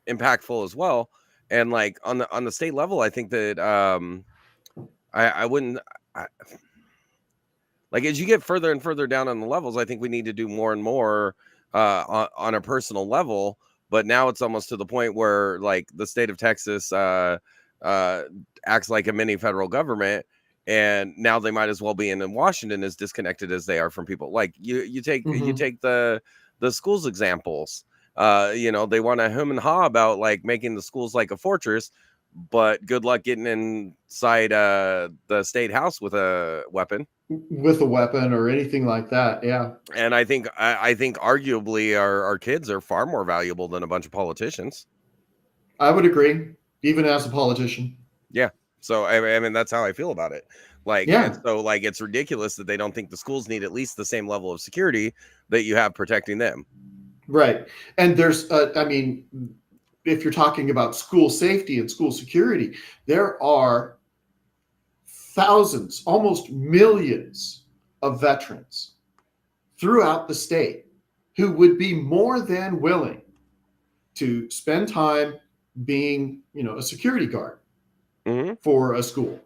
impactful as well. And like on the state level, I think that I wouldn't I, like as you get further and further down on the levels, I think we need to do more and more on a personal level. But now it's almost to the point where like the state of Texas uh, acts like a mini federal government, and now they might as well be in Washington as disconnected as they are from people. Like you Hmm. take the schools examples. They want to hum and haw about like making the schools like a fortress, but good luck getting inside the state house with a weapon. With a weapon or anything like that. Yeah, And I think arguably our kids are far more valuable than a bunch of politicians. I would agree, even as a politician. Yeah. So I mean that's how I feel about it. Like and Yeah, so like it's ridiculous that they don't think the schools need at least the same level of security that you have protecting them. right. And I mean, if you're talking about school safety and school security, there are thousands, almost millions of veterans throughout the state who would be more than willing to spend time being, a security guard Hmm. for a school.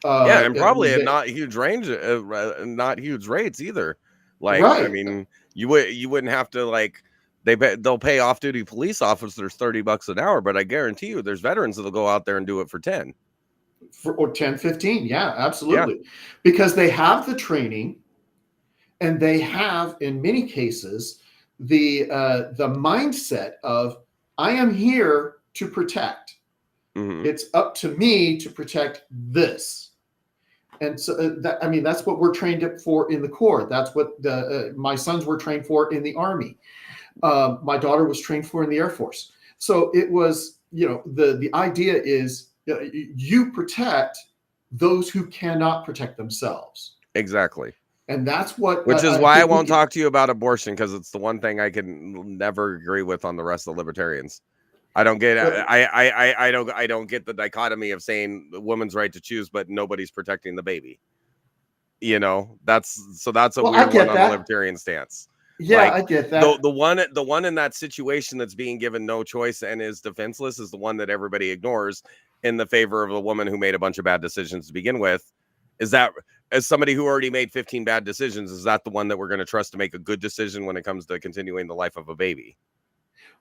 Yeah, and probably at That, not huge range, not huge rates either. Like, I right. mean, you wouldn't have to like they'll pay off duty police officers $30 an hour, but I guarantee you, there's veterans that'll go out there and do it for 10. or 10, 15. Yeah, Yeah. absolutely. Because they have the training, and they have, in many cases, the mindset of, I am here to protect. Hmm. It's up to me to protect this. And so that's what we're trained for in the Corps. That's what my sons were trained for in the Army. My daughter was trained for in the Air Force. So it was, the idea is, you protect those who cannot protect themselves. Exactly. And that's what Which is I why I think won't talk to you about abortion, because it's the one thing I can never agree with on the rest of the libertarians. I don't get I don't get the dichotomy of saying the woman's right to choose, but nobody's protecting the baby. That's a Well, I weird one get on the that. libertarian stance. Yeah, Like I get the that. the one in that situation that's being given no choice and is defenseless is the one that everybody ignores in the favor of the woman who made a bunch of bad decisions to begin with. Is that, as somebody who already made 15 bad decisions, is that the one that we're going to trust to make a good decision when it comes to continuing the life of a baby?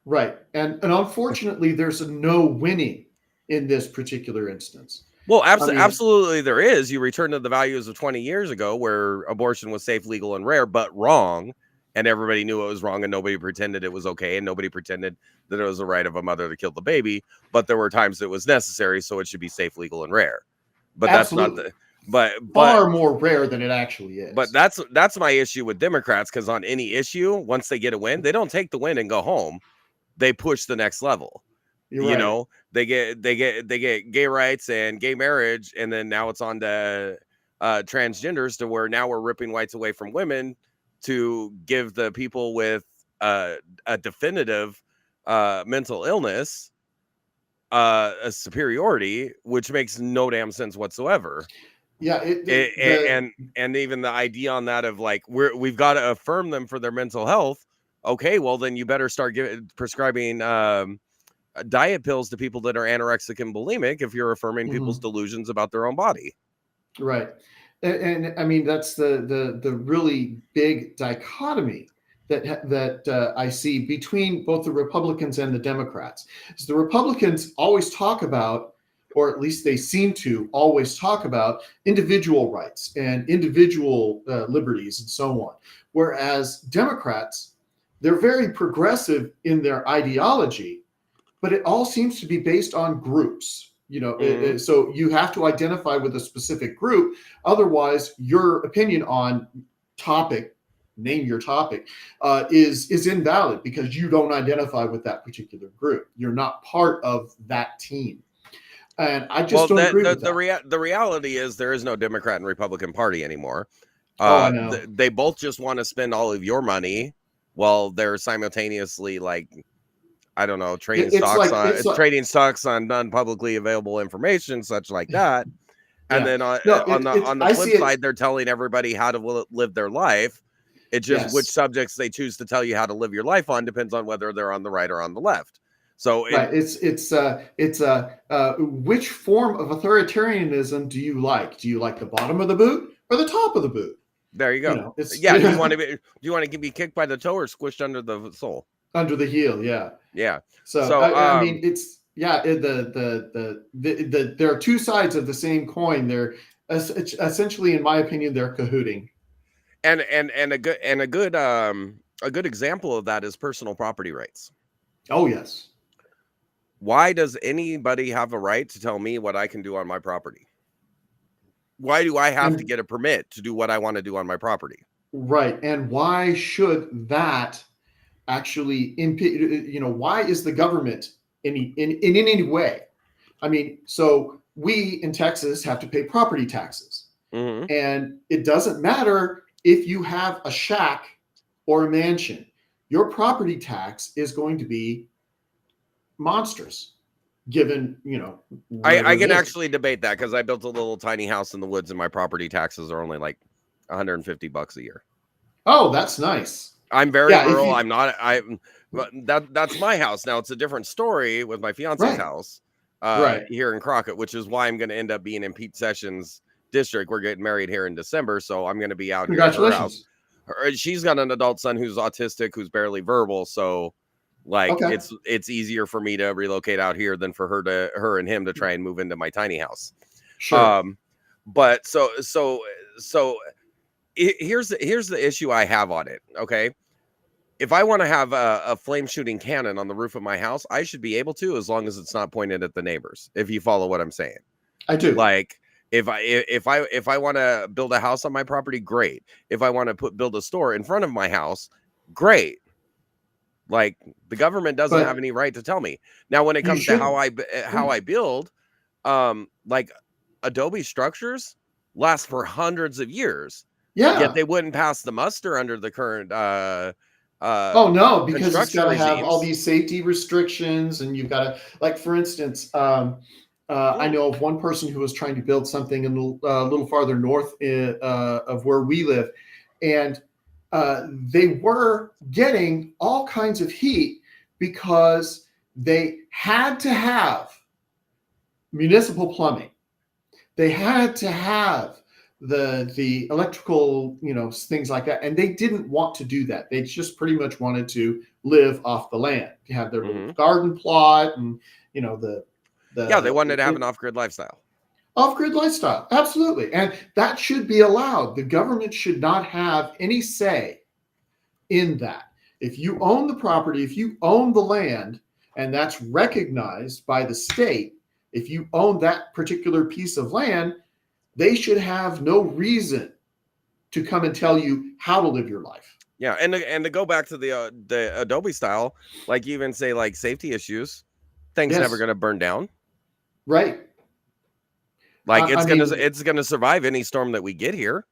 Right. And unfortunately, there's no winning in this particular instance. Well, I mean, absolutely there is. You return to the values of 20 years ago where abortion was safe, legal, and rare, but wrong. And everybody knew it was wrong, and nobody pretended it was okay, and nobody pretended that it was the right of a mother to kill the baby. But there were times it was necessary, so it should be safe, legal, and rare. But that's not absolutely. the but Far more rare than it actually but is. that's my issue with Democrats, because on any issue, once they get a win, they don't take the win and go home. They push the next level. You're right. They get gay rights and gay marriage, and then now it's on to transgenders, to where now we're ripping whites away from women to give the people with a definitive mental illness a superiority, which makes no damn sense whatsoever. Yeah. And even the idea on that of like, we've got to affirm them for their mental health. Okay, well then you better start prescribing diet pills to people that are anorexic and bulimic if you're affirming people's delusions about their own body. Right. And I mean, that's the really big dichotomy that I see between both the Republicans and the Democrats. Is the Republicans always talk about, or at least they seem to always talk about, individual rights and individual liberties and so on. Whereas Democrats, they're very progressive in their ideology, but it all seems to be based on groups. So you have to identify with a specific group. Otherwise, your opinion on topic, name your topic, is invalid because you don't identify with that particular group. You're not part of that team. And I just don't agree with that. The reality is there is no Democrat and Republican Party anymore. Oh, I know. They both just want to spend all of your money while they're simultaneously, like, I don't know, trading stocks on non-publicly available information, such like that. And then on the flip side, they're telling everybody how to live their life. It's just which subjects they choose to tell you how to live your life on depends on whether they're on the right or on the left. So which form of authoritarianism do you like? Do you like the bottom of the boot or the top of the boot? There you go. Do you want to be kicked by the toe or squished under the sole? Under the heel, yeah. Yeah. So I mean, it's there are two sides of the same coin. They're essentially, in my opinion, they're cahooting. And a good example of that is personal property rights. Oh yes. Why does anybody have a right to tell me what I can do on my property? Why do I have to get a permit to do what I want to do on my property? Right. And why should that actually why is the government in any way? I mean, so we in Texas have to pay property taxes. And it doesn't matter if you have a shack or a mansion. Your property tax is going to be monstrous, given, I can actually debate that, because I built a little tiny house in the woods and my property taxes are only like $150 a year. Oh, that's nice. I'm very rural. That's my house. Now it's a different story with my fiance's house here in Crockett, which is why I'm going to end up being in Pete Sessions' district. We're getting married here in December, so I'm going to be out here at her house. She's got an adult son who's autistic, who's barely verbal, so it's easier for me to relocate out here than for her and him to try and move into my tiny house. Sure. But here's the issue I have on it. Okay, if I want to have a flame shooting cannon on the roof of my house, I should be able to, as long as it's not pointed at the neighbors. If you follow what I'm saying. I do. Like, if I want to build a house on my property, great. If I want to build a store in front of my house, great. Like, the government doesn't have But any right to tell me. Now, when it you comes to shouldn't. how I build, like, Adobe structures last for hundreds of years, yet Yeah. they wouldn't pass the muster under the current Oh no, because it's construction got to have all regimes. these safety restrictions, and you've got to, like, for instance, I know of one person who was trying to build something in a little farther north of where we live, and they were getting all kinds of heat because they had to have municipal plumbing. They had to have the electrical, things like that, and they didn't want to do that. They just pretty much wanted to live off the land, to have their little garden plot, and the Yeah, they wanted to have an off-grid lifestyle. Off-grid lifestyle, absolutely, and that should be allowed. The government should not have any say in that. If you own the property, if you own the land, and that's recognized by the state, if you own that particular piece of land, they should have no reason to come and tell you how to live your life. Yeah, and to go back to the Adobe style, like, you even say, like, safety issues, things never Yes, going to burn down. right. Like, I mean, it's gonna survive any storm that we get here.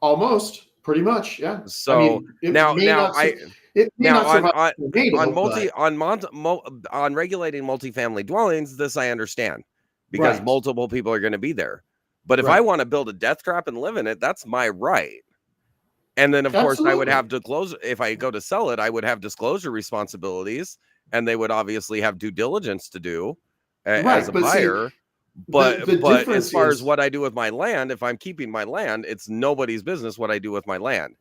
almost, pretty much, yeah. I So mean, it may not survive a tornado, but on regulating multifamily dwellings, this I understand, because right, multiple people are going to be there. But if I right, want to build a death trap and live in it, that's my right. And then, of course, I would have absolutely, to close. If I go to sell it, I would have disclosure responsibilities, and they would obviously have due diligence to do as right. a But see, buyer. the But as difference far as is what I do with my land, if I'm keeping my land, it's nobody's business what I do with my land.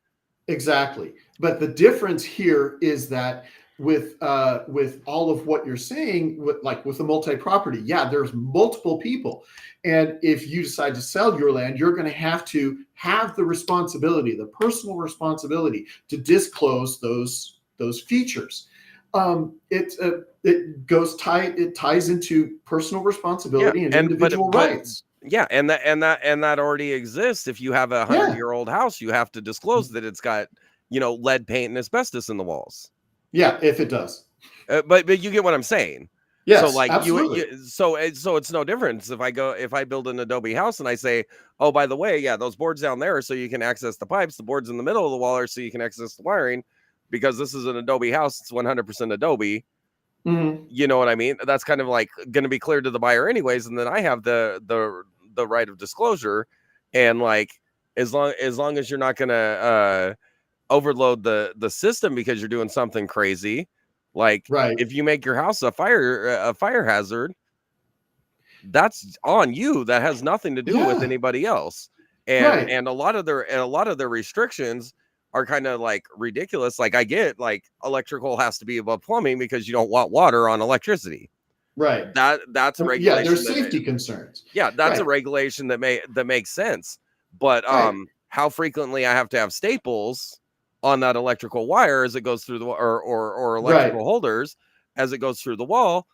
exactly. But the difference here is that with all of what you're saying, with the multi-property, yeah, there's multiple people, and if you decide to sell your land, you're going to have the responsibility, the personal responsibility, to disclose those features. It ties into personal Yeah, responsibility and and individual rights. yeah, and that already exists. If you have a Yeah, 100-year-old house, you have to disclose that it's got, lead paint and asbestos in the walls. yeah, if it does. But you get what I'm saying. So, Yes, like, absolutely. so it's no difference if I build an Adobe house and I say, oh, by the way, yeah, those boards down there are so you can access the pipes. The boards in the middle of the wall are so you can access the wiring, because this is an Adobe house. It's 100% Adobe. Mhm. You know what I mean? That's kind of like going to be clear to the buyer anyways, and then I have the right of disclosure. And, like, as long as you're not going to overload the system because you're doing something crazy, like, Right. if you make your house a fire hazard, that's on you. That has nothing to do with Yeah. anybody else. And Right. a lot of their restrictions are kind of, like, ridiculous. Like, I get, like, electrical has to be above plumbing because you don't want water on electricity. Right. That's a Yeah, regulation there's that safety concerns. yeah, that's a Right. regulation that makes sense. But Right. how frequently I have to have staples on that electrical wire as it goes through the or Right. electrical holders as it goes through the wall,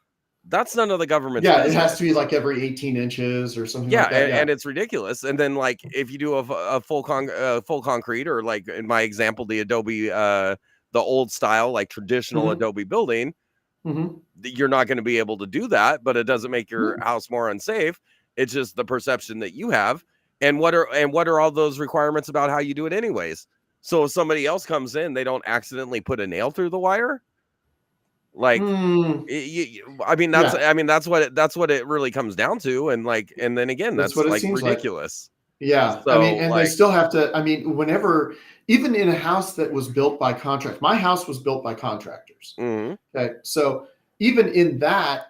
that's none of the government's Yeah, it has business. to be like every 18 inches or something Yeah, like that. Yeah. and it's ridiculous. And then, like, if you do a full concrete, or, like, in my example, the Adobe the old style, like, traditional Mhm. Adobe building, Mhm. you're not going to be able to do that, but it doesn't make your Mhm. house more unsafe. It's just the perception that you have. And what are all those requirements about how you do it anyways? So if somebody else comes in, they don't accidentally put a nail through the wire. Like, Mm, yeah, that's what it really comes down to. And, like, and then again, that's that's, what it like, seems like. ridiculous. Yeah. I mean, So, and they like, still have to, I mean, whenever, even in a house that was built by contract, my house was built by contractors. mhm. Okay. So even in that,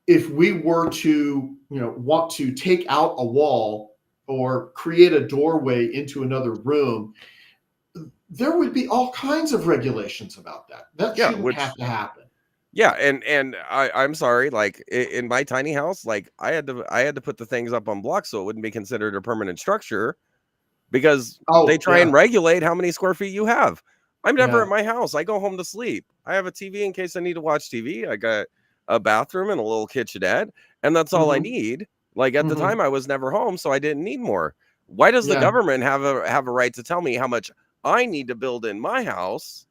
if we were to, want to take out a wall or create a doorway into another room, there would be all kinds of regulations about that. That Yeah, shouldn't have to happen. Yeah, and I'm sorry, like in my tiny house, like I had to put the things up on blocks so it wouldn't be considered a permanent structure because they Oh, try and yeah. regulate how many square feet you have. I'm never at Yeah. my house. I go home to sleep. I have a TV in case I need to watch TV. I got a bathroom and a little kitchenette, and that's all I Hmm. need. Like at the Hmm. time I was never home, so I didn't need more. Why does the Yeah. government have a right to tell me how much I need to build in my house?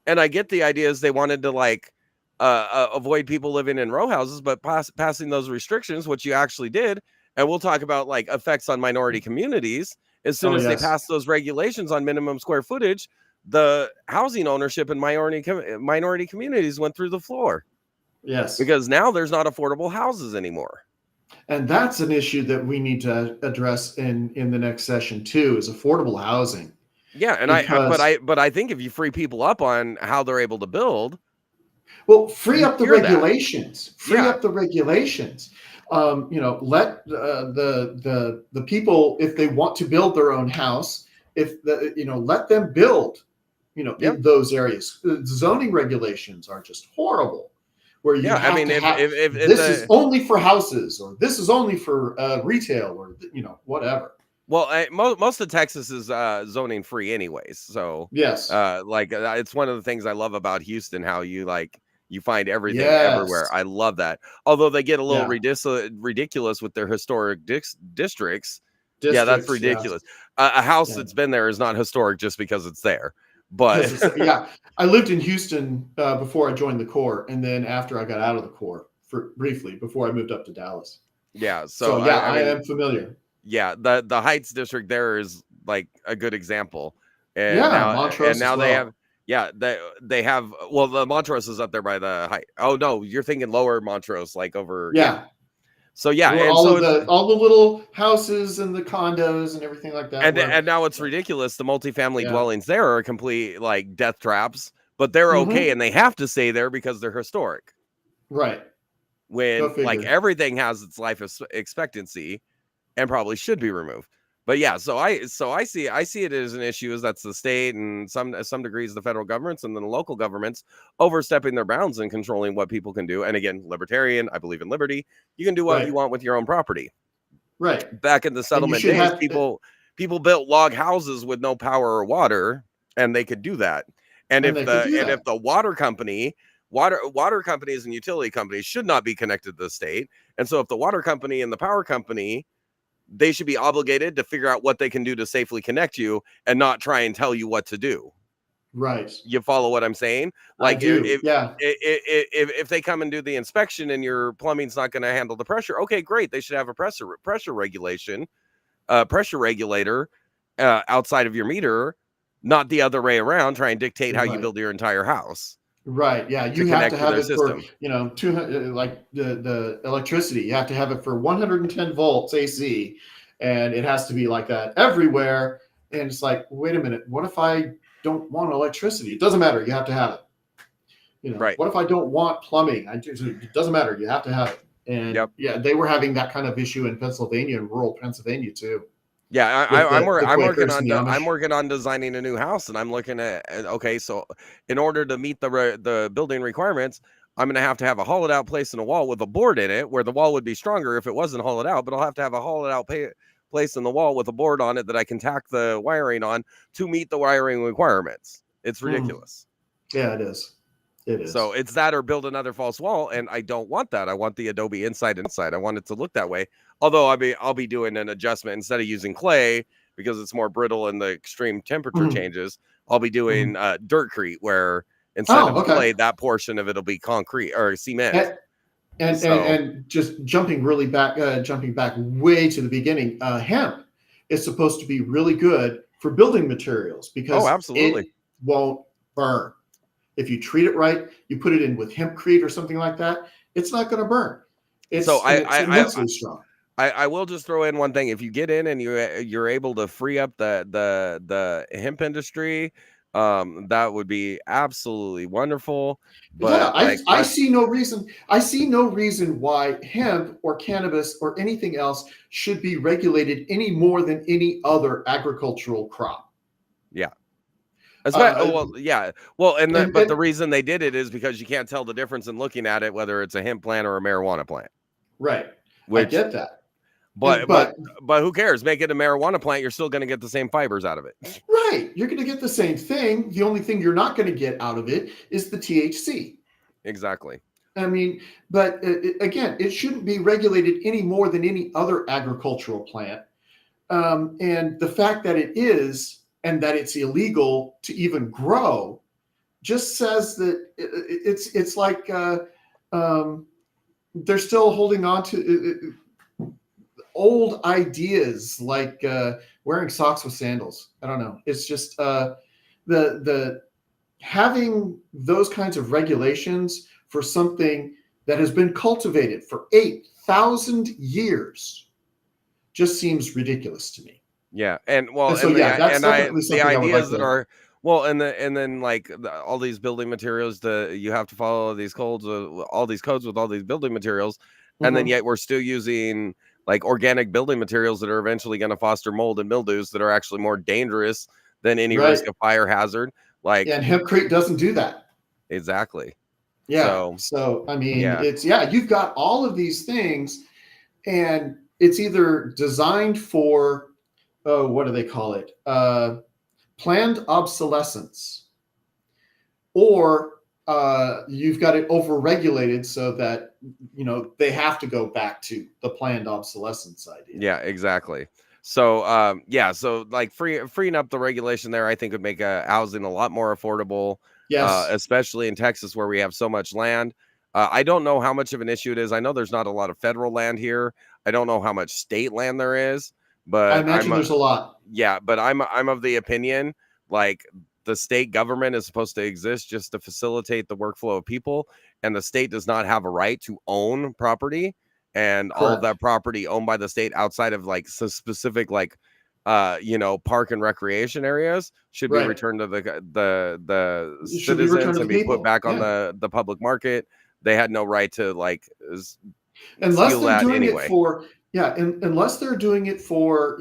And I get the idea is they wanted to like avoid people living in row houses, but passing those restrictions, which you actually did, and we'll talk about like effects on minority communities. As soon Oh, as they yes. passed those regulations on minimum square footage, the housing ownership in minority communities went through the floor Yes. because now there's not affordable houses anymore. And that's an issue that we need to address in the next session too, is affordable housing. Yeah, and Because, but I think if you free people up on how they're able to build, well, free you up the cure that. regulations. Free Yeah, up the regulations. Let the people, if they want to build their own house, if the let them build. yep. In those areas, the zoning regulations are just horrible. Where you Yeah, I have mean, to have if this is the only for houses, or this is only for retail, or whatever. well, most of Texas is zoning free anyways. So, Yes. it's one of the things I love about Houston, how you like you find everything everywhere. Yes. I love that. Although they get a little Yeah. ridiculous with their historic districts. Yeah, that's Districts. Yeah. ridiculous. A house Yeah. that's been there is not historic just because it's there. But Because it's, yeah. I lived in Houston before I joined the Corps, and then after I got out of the Corps for briefly before I moved up to Dallas. yeah, So so yeah, I I mean, am familiar. yeah, the Heights district there is like a good example. Yeah, And Montrose as now they have well. yeah, they have well the Montrose is up there by the height. Oh no, you're thinking lower Montrose, like over yeah. Yeah, So yeah, where and so it's all the little houses and the condos and everything like that. Where and now it's ridiculous. The multifamily yeah. dwellings there are complete like death traps, but they're okay Hmm. and they have to stay there because they're historic. Right. Go When like figure. everything has its life expectancy, and probably should be removed. But yeah, so I see it as an issue as that's the state and some degrees the federal governments and then the local governments overstepping their bounds and controlling what people can do. And again, libertarian, I believe in liberty. You can do what you Right. want with your own property. Right. Back in the And you settlement should days, have. people built log houses with no power or water, and they could do that. And they could do And if that. the water company water companies and utility companies should not be connected to the state. And so if the water company and the power company they should be obligated to figure out what they can do to safely connect you and not try and tell you what to do. Right. You follow what I'm saying? I Like do. Yeah. if they come and do the inspection and your plumbing's not going to handle the pressure, okay, great. They should have a pressure regulation, pressure regulator outside of your meter, not the other way around. Try and dictate how you Right. build your entire house Right. Yeah. to You have to connect to have their it for, system. 200, like the electricity. You have to have it for 110 volts AC, and it has to be like that everywhere. And it's like, wait a minute, what if I don't want electricity? It doesn't matter. You have to have it. Right. What if I don't want plumbing? It doesn't matter. You have to have it. And Yep. yeah, they were having that kind of issue in Pennsylvania, in rural Pennsylvania too, Yeah, with the I'm working Quakers on and the I'm Amish. working on designing a new house, and I'm looking at okay, so in order to meet the building requirements, I'm gonna have to have a hollowed out place in a wall with a board in it, where the wall would be stronger if it wasn't hollowed out, but I'll have to have a hollowed out place in the wall with a board on it that I can tack the wiring on to meet the wiring requirements. It's Mm, ridiculous. yeah, it is. It So is. it's that or build another false wall, and I don't want that. I want the Adobe inside and outside. I want it to look that way. Although I'll be doing an adjustment instead of using clay because it's more brittle and the extreme temperature Mhm, changes. I'll be doing mhm. dirtcrete where instead Oh, of okay. clay, that portion of it'll be concrete or cement. And, So and just jumping back way to the beginning, hemp is supposed to be really good for building materials oh, because absolutely. it won't burn. If you treat it right, you put it in with hempcrete or something like that, it's not going to burn. So It's immensely strong. I will just throw in one thing. If you get in and you're able to free up the hemp industry, that would be absolutely wonderful. Yeah, But like I my see no reason. I see no reason why hemp or cannabis or anything else should be regulated any more than any other agricultural crop. yeah, Well, yeah. Well, but the and reason they did it is because you can't tell the difference in looking at it, whether it's a hemp plant or a marijuana plant. right, I Which, get that. but And but but but who cares? Make it a marijuana plant. You're still going to get the same fibers out of it. right, you're going to get the same thing. The only thing you're not going to get out of it is the THC. Exactly. I mean, but again, it shouldn't be regulated any more than any other agricultural plant. And the fact that it is, and that it's illegal to even grow, just says that it's like they're still holding on to old ideas, like wearing socks with sandals. I don't know. It's just the having those kinds of regulations for something that has been cultivated for 8,000 years just seems ridiculous to me. Yeah, and That's definitely the something I would like ideas that to. are well, and then like all these building materials, you have to follow these codes, all these codes with all these building materials, and then Mhm. yet we're still using like organic building materials that are eventually going to foster mold and mildews that are actually more dangerous than any Right. risk of fire hazard. Like And hempcrete doesn't do that. exactly. Yeah. So So, I mean, yeah, you've got all of these things, and it's either designed for, oh, what do they call it? Planned obsolescence, or you've got it overregulated so that, they have to go back to the planned obsolescence idea. yeah, exactly. So so like freeing up the regulation there, I think would make housing a lot more affordable, Yes. especially in Texas where we have so much land. I don't know how much of an issue it is. I know there's not a lot of federal land here. I don't know how much state land there is, I but imagine there's a lot. I'm of the opinion like the state government is supposed to exist just to facilitate the workflow of people, and the state does not have a right to own property, and all of Correct. that property owned by the state outside of like specific like park and recreation areas should be Right. returned to the It should be returned citizens to and the be put people. back on Yeah. the public market. They had no right to like Unless steal they're that doing it anyway. for, yeah, unless they're doing it for,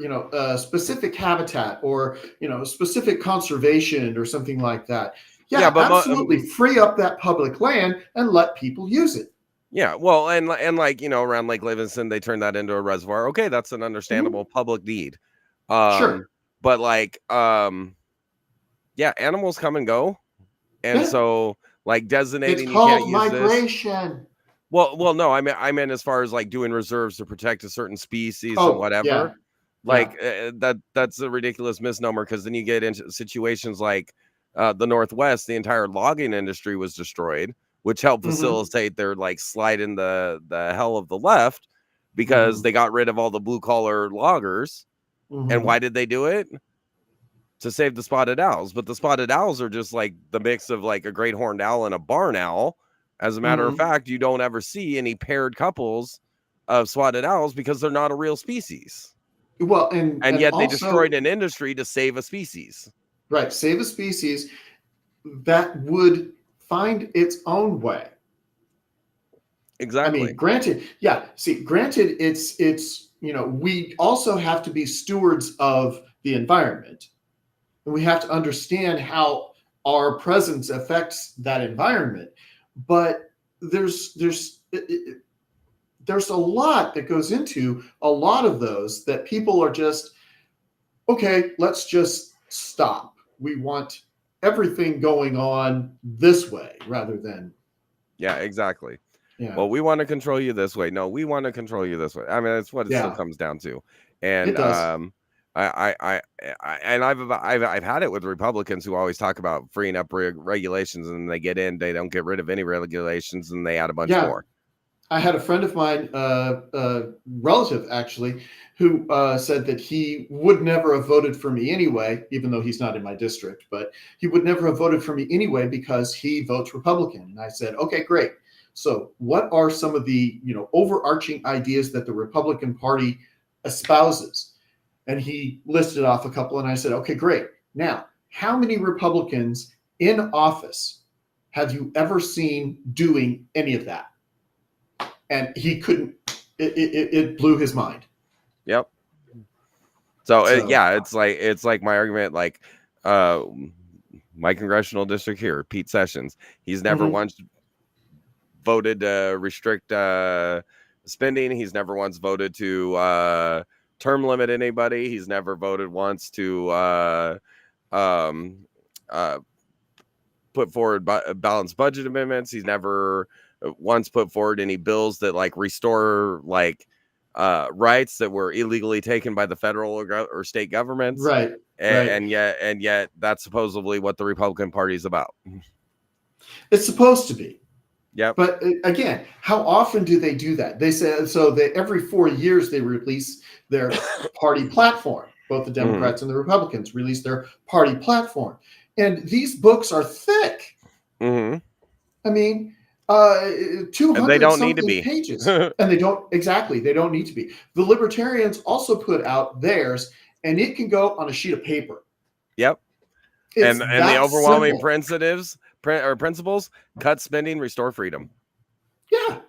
specific habitat, or, specific conservation or something like that. Yeah, Yeah, but absolutely. Free up that public land and let people use it. yeah, well, and like around Lake Livingston, they turned that into a reservoir. Okay, that's an Mhm. understandable public need. Sure. But like, yeah, animals come and go, and Yeah. so like It's designating you can't called use this. migration. No, I meant as far as like doing reserves to protect a certain species and Oh, whatever. yeah. Like Yeah. that's a ridiculous misnomer, because then you get into situations like the Northwest, the entire logging industry was destroyed, which helped Hmm. facilitate their like slide in the hell of the left, because Hmm. they got rid of all the blue collar loggers. And Hmm. why did they do it? To save the spotted owls. But the spotted owls are just like the mix of like a great horned owl and a barn owl. As a matter of Hmm. fact, you don't ever see any paired couples of spotted owls because they're not a real species. Well, and And yet they destroyed also, an industry to save a species. right, save a species that would find its own way. I mean, Exactly. granted, yeah. See, granted, it's we also have to be stewards of the environment, and we have to understand how our presence affects that environment. But there's a lot that goes into a lot of those, that people are just, okay, let's just stop. We want everything going on this way rather than, Yeah, exactly. yeah, Well, we want to control you this way. No, we want to control you this way. I mean, that's what it still yeah, comes down to. it And does. I've had it with Republicans who always talk about freeing up regulations, and they get in, they don't get rid of any regulations, and they add a bunch Yeah, more. I had a friend of mine, relative actually, who said that he would never have voted for me anyway, even though he's not in my district, but he would never have voted for me anyway because he votes Republican. And I said, okay, great. So, what are some of the overarching ideas that the Republican Party espouses? And he listed off a couple, and I said, okay, great. Now, how many Republicans in office have you ever seen doing any of that? And he couldn't. It blew his mind. Yep. So So yeah, it's like my argument. Like, uh, my congressional district here, Pete Sessions. He's never Mhm. once voted to restrict spending. He's never once voted to term limit anybody. He's never voted once to um, uh, put forward balanced budget amendments. He's never once put forward any bills that like restore like rights that were illegally taken by the federal or state governments. Right. Right. And yet that's supposedly what the Republican Party is about. It's supposed to be. Yep. But again, how often do they do that? They say so that every 4 years they release their party platform. Both the Democrats and the Republicans release their party platform. And these books are thick. Mm-hmm. I mean, 200 and they don't need to be pages. And they don't need to be. The Libertarians also put out theirs, and it can go on a sheet of paper. Yep. It's and the overwhelming simple. principles: cut spending, restore freedom. Yeah.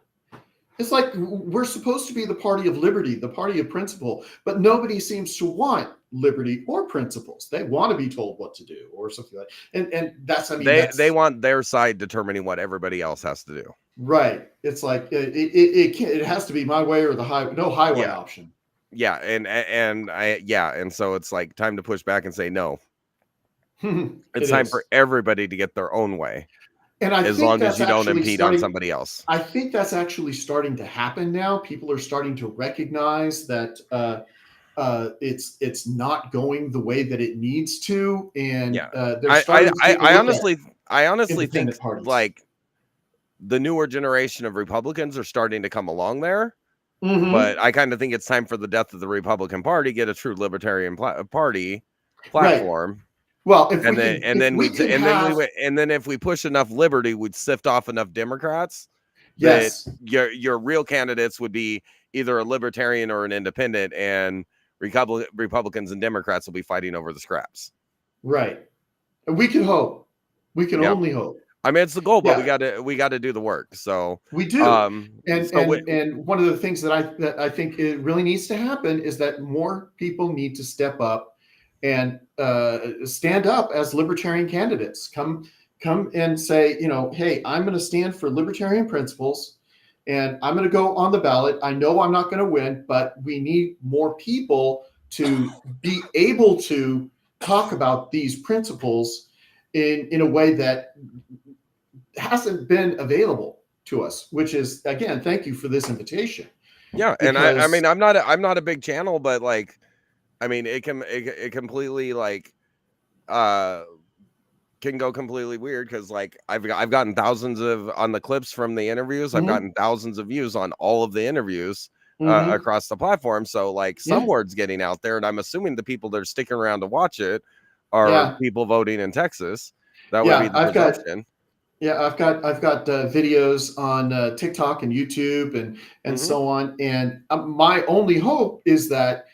It's like we're supposed to be the party of liberty, the party of principle, but nobody seems to want liberty or principles. They want to be told what to do or something like that. And that's, I mean, they want their side determining what everybody else has to do. Right. It's like it has to be my way or the highway option. Yeah, and so it's like time to push back and say no. It's time for everybody to get their own way. And as long as you don't impede on somebody else. I think that's actually starting to happen now. People are starting to recognize that it's not going the way that it needs to, and they're starting I honestly think parties. Like the newer generation of Republicans are starting to come along there. Mm-hmm. But I kind of think it's time for the death of the Republican Party, get a true libertarian party platform. Right. Well, if we push enough liberty, we'd sift off enough Democrats. Yes, your real candidates would be either a libertarian or an independent, and Republicans and Democrats will be fighting over the scraps. Right. We can hope. We can only hope. I mean, it's the goal, but we got to do the work. So we do. And one of the things that I think it really needs to happen is that more people need to step up and stand up as libertarian candidates. Come and say, hey, I'm going to stand for libertarian principles, and I'm going to go on the ballot. I know I'm not going to win, but we need more people to be able to talk about these principles in a way that hasn't been available to us, which is, again, thank you for this invitation. Yeah, and I mean, I'm not a big channel, but like, I mean, it completely like can go completely weird because like I've gotten thousands on the clips from the interviews. Mm-hmm. I've gotten thousands of views on all of the interviews across the platform. So like some word's getting out there, and I'm assuming the people that are sticking around to watch it are people voting in Texas. That would be the presumption. I've got videos on TikTok and YouTube and so on. And my only hope is that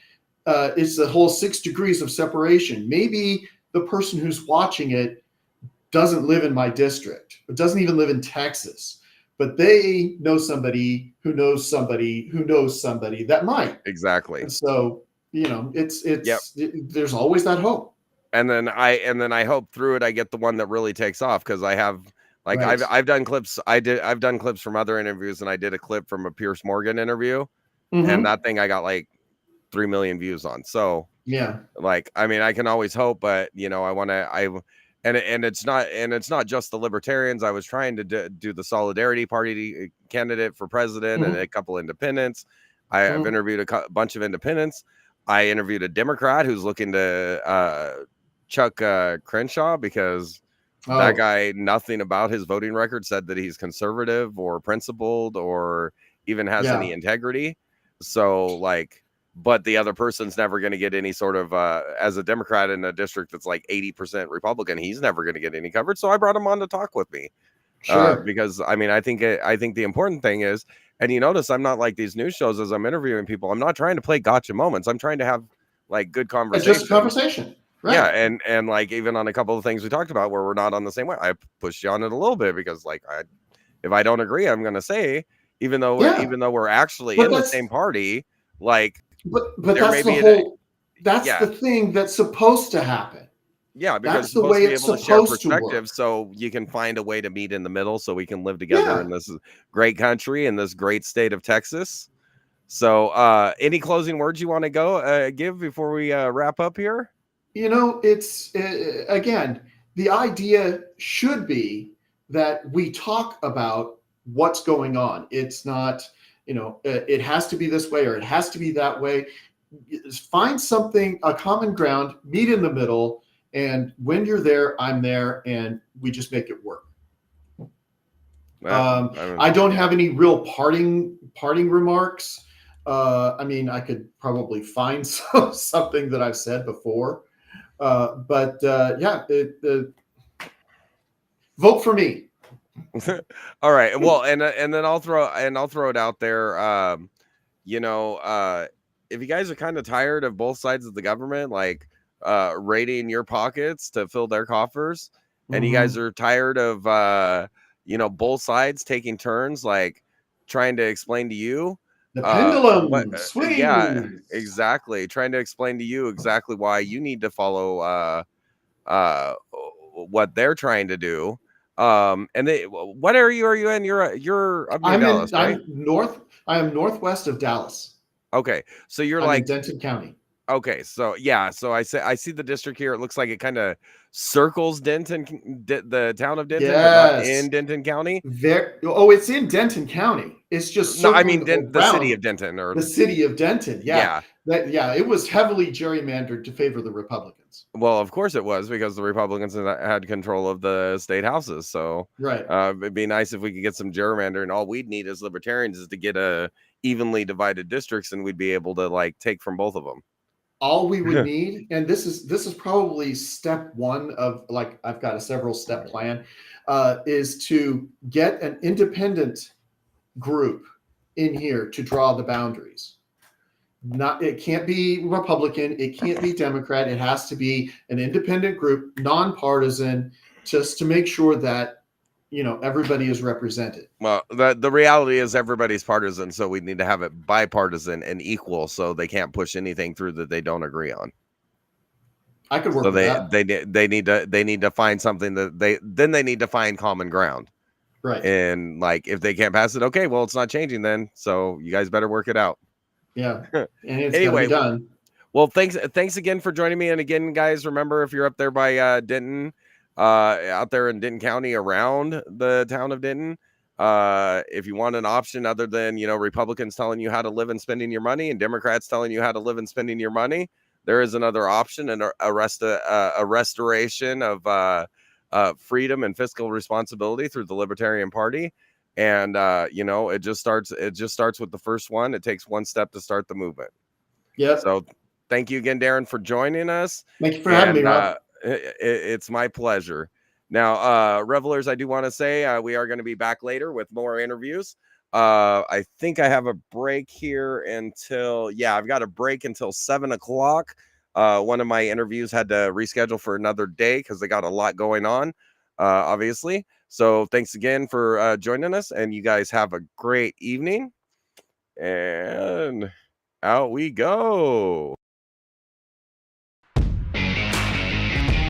it's the whole 6 degrees of separation. Maybe the person who's watching it doesn't live in my district, or doesn't even live in Texas, but they know somebody who knows somebody who knows somebody that might. Exactly. And so, there's always that hope. And then I hope through it I get the one that really takes off, because I have like I've done clips. I've done clips from other interviews, and I did a clip from a Pierce Morgan interview, and that thing I got like 3 million views on. So like, I mean, I can always hope, but and it's not just the libertarians. I was trying to do the Solidarity Party candidate for president and a couple independents. I've interviewed a bunch of independents. I interviewed a Democrat who's looking to Chuck Crenshaw, because that guy, nothing about his voting record said that he's conservative or principled or even has any integrity. So like, but the other person's never going to get any sort of, as a Democrat in a district that's like 80% Republican, he's never going to get any coverage. So I brought him on to talk with me. Sure. Because I mean, I think the important thing is, and you notice I'm not like these news shows as I'm interviewing people. I'm not trying to play gotcha moments. I'm trying to have like good conversation. Just conversation. Right. Yeah. And like, even on a couple of things we talked about where we're not on the same way, I pushed you on it a little bit, because like, if I don't agree, I'm going to say, even though we're actually in the same party, like, but that's the whole, that's the thing that's supposed to happen. Yeah, because That's you're the supposed to way be it's able to share supposed to work. perspectives so you can find a way to meet in the middle so we can live together in Yeah. this great country in this great state of Texas. So, any closing words you want to give before we wrap up here? It's again, the idea should be that we talk about what's going on. It's not, it has to be this way or it has to be that way. Find something, a common ground, meet in the middle, and when you're there, I'm there, and we just make it work. I don't have any real parting remarks. I mean, I could probably find something that I've said before, but yeah, vote for me. All right. Well, and then I'll throw it out there. If you guys are kind of tired of both sides of the government, like raiding your pockets to fill their coffers, and you guys are tired of both sides taking turns, like trying to explain to you The what pendulum yeah, swings. exactly, trying to explain to you exactly why you need to follow uh what they're trying to do. And what area are you in? You're up near Dallas, right? I am northwest of Dallas. Okay, so you're I'm in like, Denton County. okay, so yeah, so I see the district here. It looks like it kind of circles the town of Denton, but not Yes. in Denton County. It's in Denton County. It's just No, I mean circling the city around of Denton, or the city of Denton. Yeah. yeah. It was heavily gerrymandered to favor the Republicans. Well, of course it was, because the Republicans had control of the state houses. So Right. it'd be nice if we could get some gerrymandering. All we'd need as libertarians is to get a evenly divided districts, and we'd be able to like take from both of them. All we would need, and this is probably step one of, like, I've got a several step plan, is to get an independent group in here to draw the boundaries. It can't be Republican, it can't be Democrat, it has to be an independent group, nonpartisan, just to make sure that everybody is represented. Well, the reality is everybody's partisan, so we need to have it bipartisan and equal, so they can't push anything through that they don't agree on. I could work So with that. they need to find something that they need to find common ground. Right. And like, if they can't pass it, okay, well, it's not changing then. So you guys better work it out. Yeah. And it's Anyway, gotta be done. Well, thanks again for joining me. And again, guys, remember, if you're up there by Denton, out there in Denton County, around the town of Denton, if you want an option other than Republicans telling you how to live and spending your money, and Democrats telling you how to live and spending your money, there is another option, and a restoration of freedom and fiscal responsibility through the Libertarian Party. And it just starts with the first one. It takes one step to start the movement. Yep. So thank you again, Darren, for joining us. Thank you for having me, Rob. It's my pleasure. Now, revelers, I do want to say we are going to be back later with more interviews. I think I have a break here I've got a break until 7:00. One of my interviews had to reschedule for another day because they got a lot going on, obviously. So thanks again for joining us, and you guys have a great evening. And out we go.